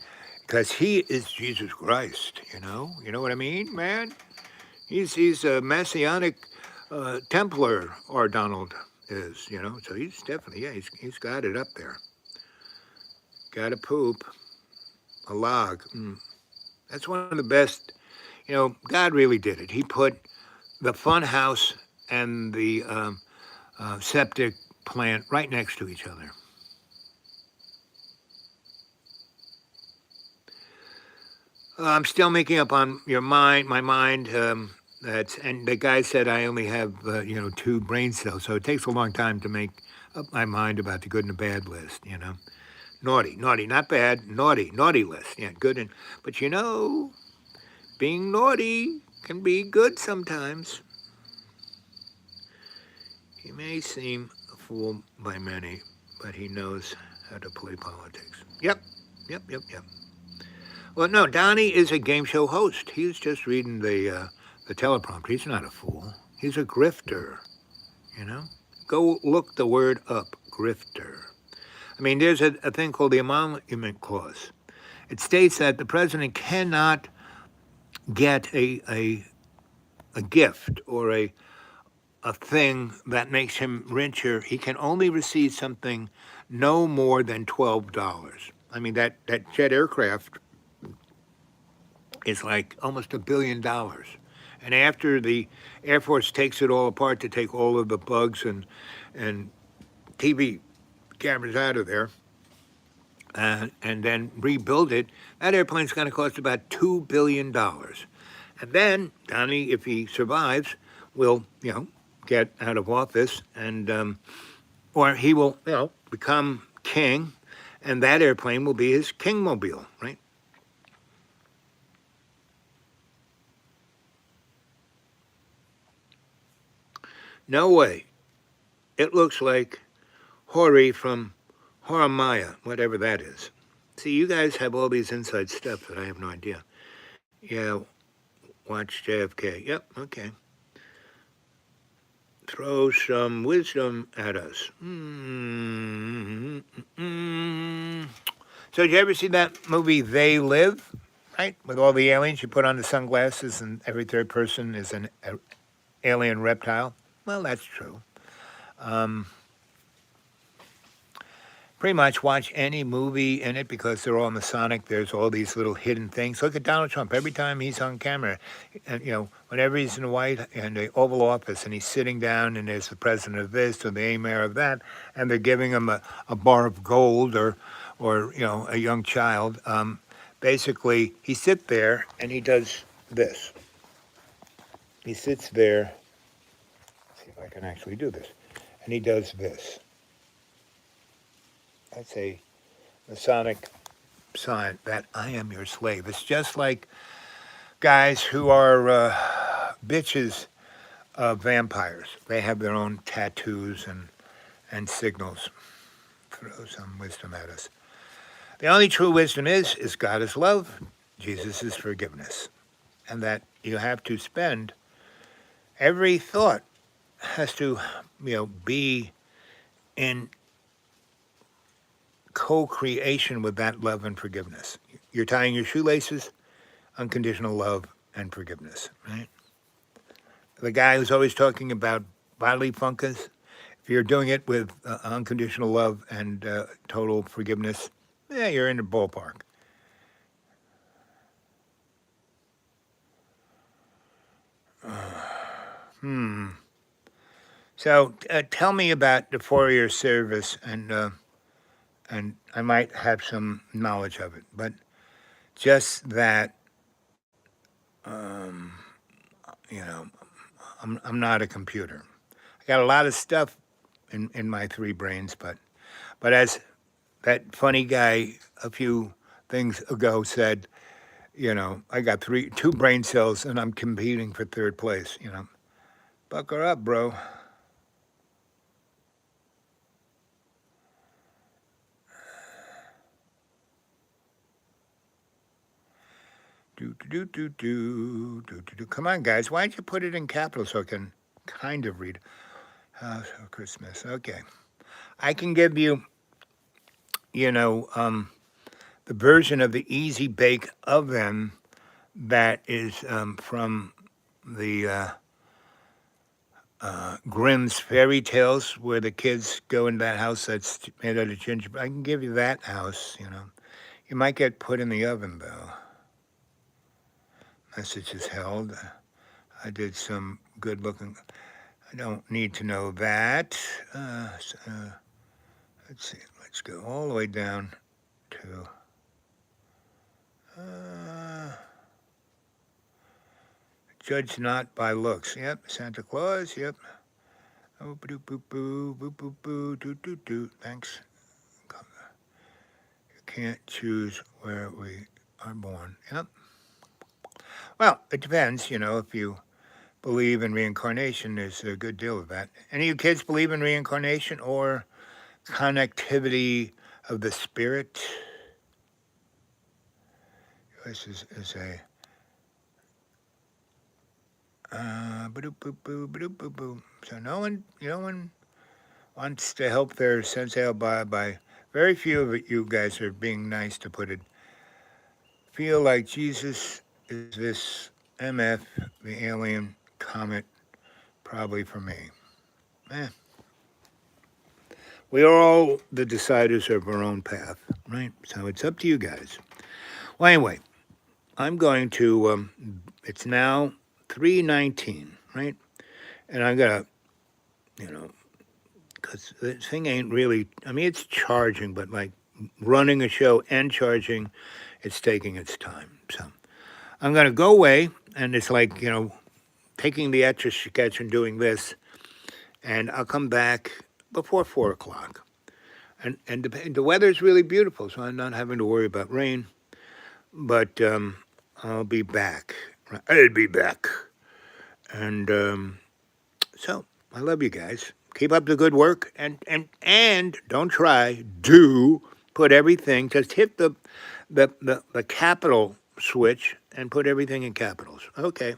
Because he is Jesus Christ, You know what I mean, man? He's a Messianic Templar, or Donald is, So he's definitely, he's got it up there. Got to poop. A log. That's one of the best, God really did it. He put the fun house and the septic plant right next to each other. I'm still making up on my mind. And the guy said I only have 2 brain cells, so it takes a long time to make up my mind about the good and the bad list. Naughty, not bad, naughty list. Yeah, good but being naughty can be good sometimes. He may seem a fool by many, but he knows how to play politics. Yep. Well, no, Donnie is a game show host. He's just reading the teleprompter. He's not a fool. He's a grifter, Go look the word up, grifter. I mean, there's a thing called the Emolument Clause. It states that the president cannot get a gift or a thing that makes him richer. He can only receive something no more than $12. I mean, that jet aircraft is like almost $1 billion. And after the Air Force takes it all apart to take all of the bugs and TV cameras out of there and then rebuild it, that airplane's going to cost about $2 billion. And then Donnie, if he survives, will, get out of office and, or he will, become king, and that airplane will be his Kingmobile, right? No way. It looks like Hori from Horamaya, whatever that is. See, you guys have all these inside stuff that I have no idea. Yeah, watch JFK. Yep, okay. Throw some wisdom at us. So did you ever see that movie, They Live? Right? With all the aliens, you put on the sunglasses and every third person is an alien reptile. Well, that's true. Pretty much watch any movie in it because they're all Masonic. There's all these little hidden things. Look at Donald Trump. Every time he's on camera, and whenever he's in the Oval Office and he's sitting down and there's the president of this or the mayor of that, and they're giving him a bar of gold or a young child. Basically, he sits there and he does this. He sits there. Let's see if I can actually do this. And he does this. That's a Masonic sign that I am your slave. It's just like guys who are bitches of vampires. They have their own tattoos and signals. Throw some wisdom at us. The only true wisdom is God is love, Jesus is forgiveness, and that you have to spend Every thought has to, be in co-creation with that love and forgiveness. You're tying your shoelaces, unconditional love and forgiveness, right? The guy who's always talking about bodily functions, if you're doing it with unconditional love and total forgiveness, yeah, you're in the ballpark. Hmm. So tell me about the 4 year service, and I might have some knowledge of it, but just that, um, you know, I'm not a computer. I got a lot of stuff in my three brains, but as that funny guy a few things ago said, I got two brain cells and I'm competing for third place. Buck her up, bro. Do. Come on, guys. Why don't you put it in capitals so I can kind of read? Christmas. Okay. I can give you, you know, um, the version of the Easy Bake Oven that is from the Grimm's fairy tales, where the kids go in that house that's made out of gingerbread. I can give you that house. You might get put in the oven, though. Message is held. I did some good looking. I don't need to know that. Let's see. Let's go all the way down to. Uh, Judge not by looks. Yep. Santa Claus. Yep. Oh, boo boo boo boo boo boo doo doo doo. Thanks. You can't choose where we are born. Yep. Well, it depends. If you believe in reincarnation, there's a good deal of that. Any of you kids believe in reincarnation or connectivity of the spirit? This is a boo. So no one wants to help their Sensie Owl Bob. By very few of you guys are being nice, to put it. Feel like Jesus is this MF, the alien comet, probably for me. Eh. We are all the deciders of our own path, right? So it's up to you guys. Well, anyway, I'm going to. It's now 3:19, right? And I gotta, because the thing ain't really. I mean, it's charging, but like running a show and charging, it's taking its time. So I'm gonna go away, and it's like taking the etch a sketch and doing this, and I'll come back before 4 o'clock. And the weather's really beautiful, so I'm not having to worry about rain. But I'll be back. I'll be back. And so I love you guys. Keep up the good work, and don't try. Do put everything. Just hit the capital switch and put everything in capitals. Okay.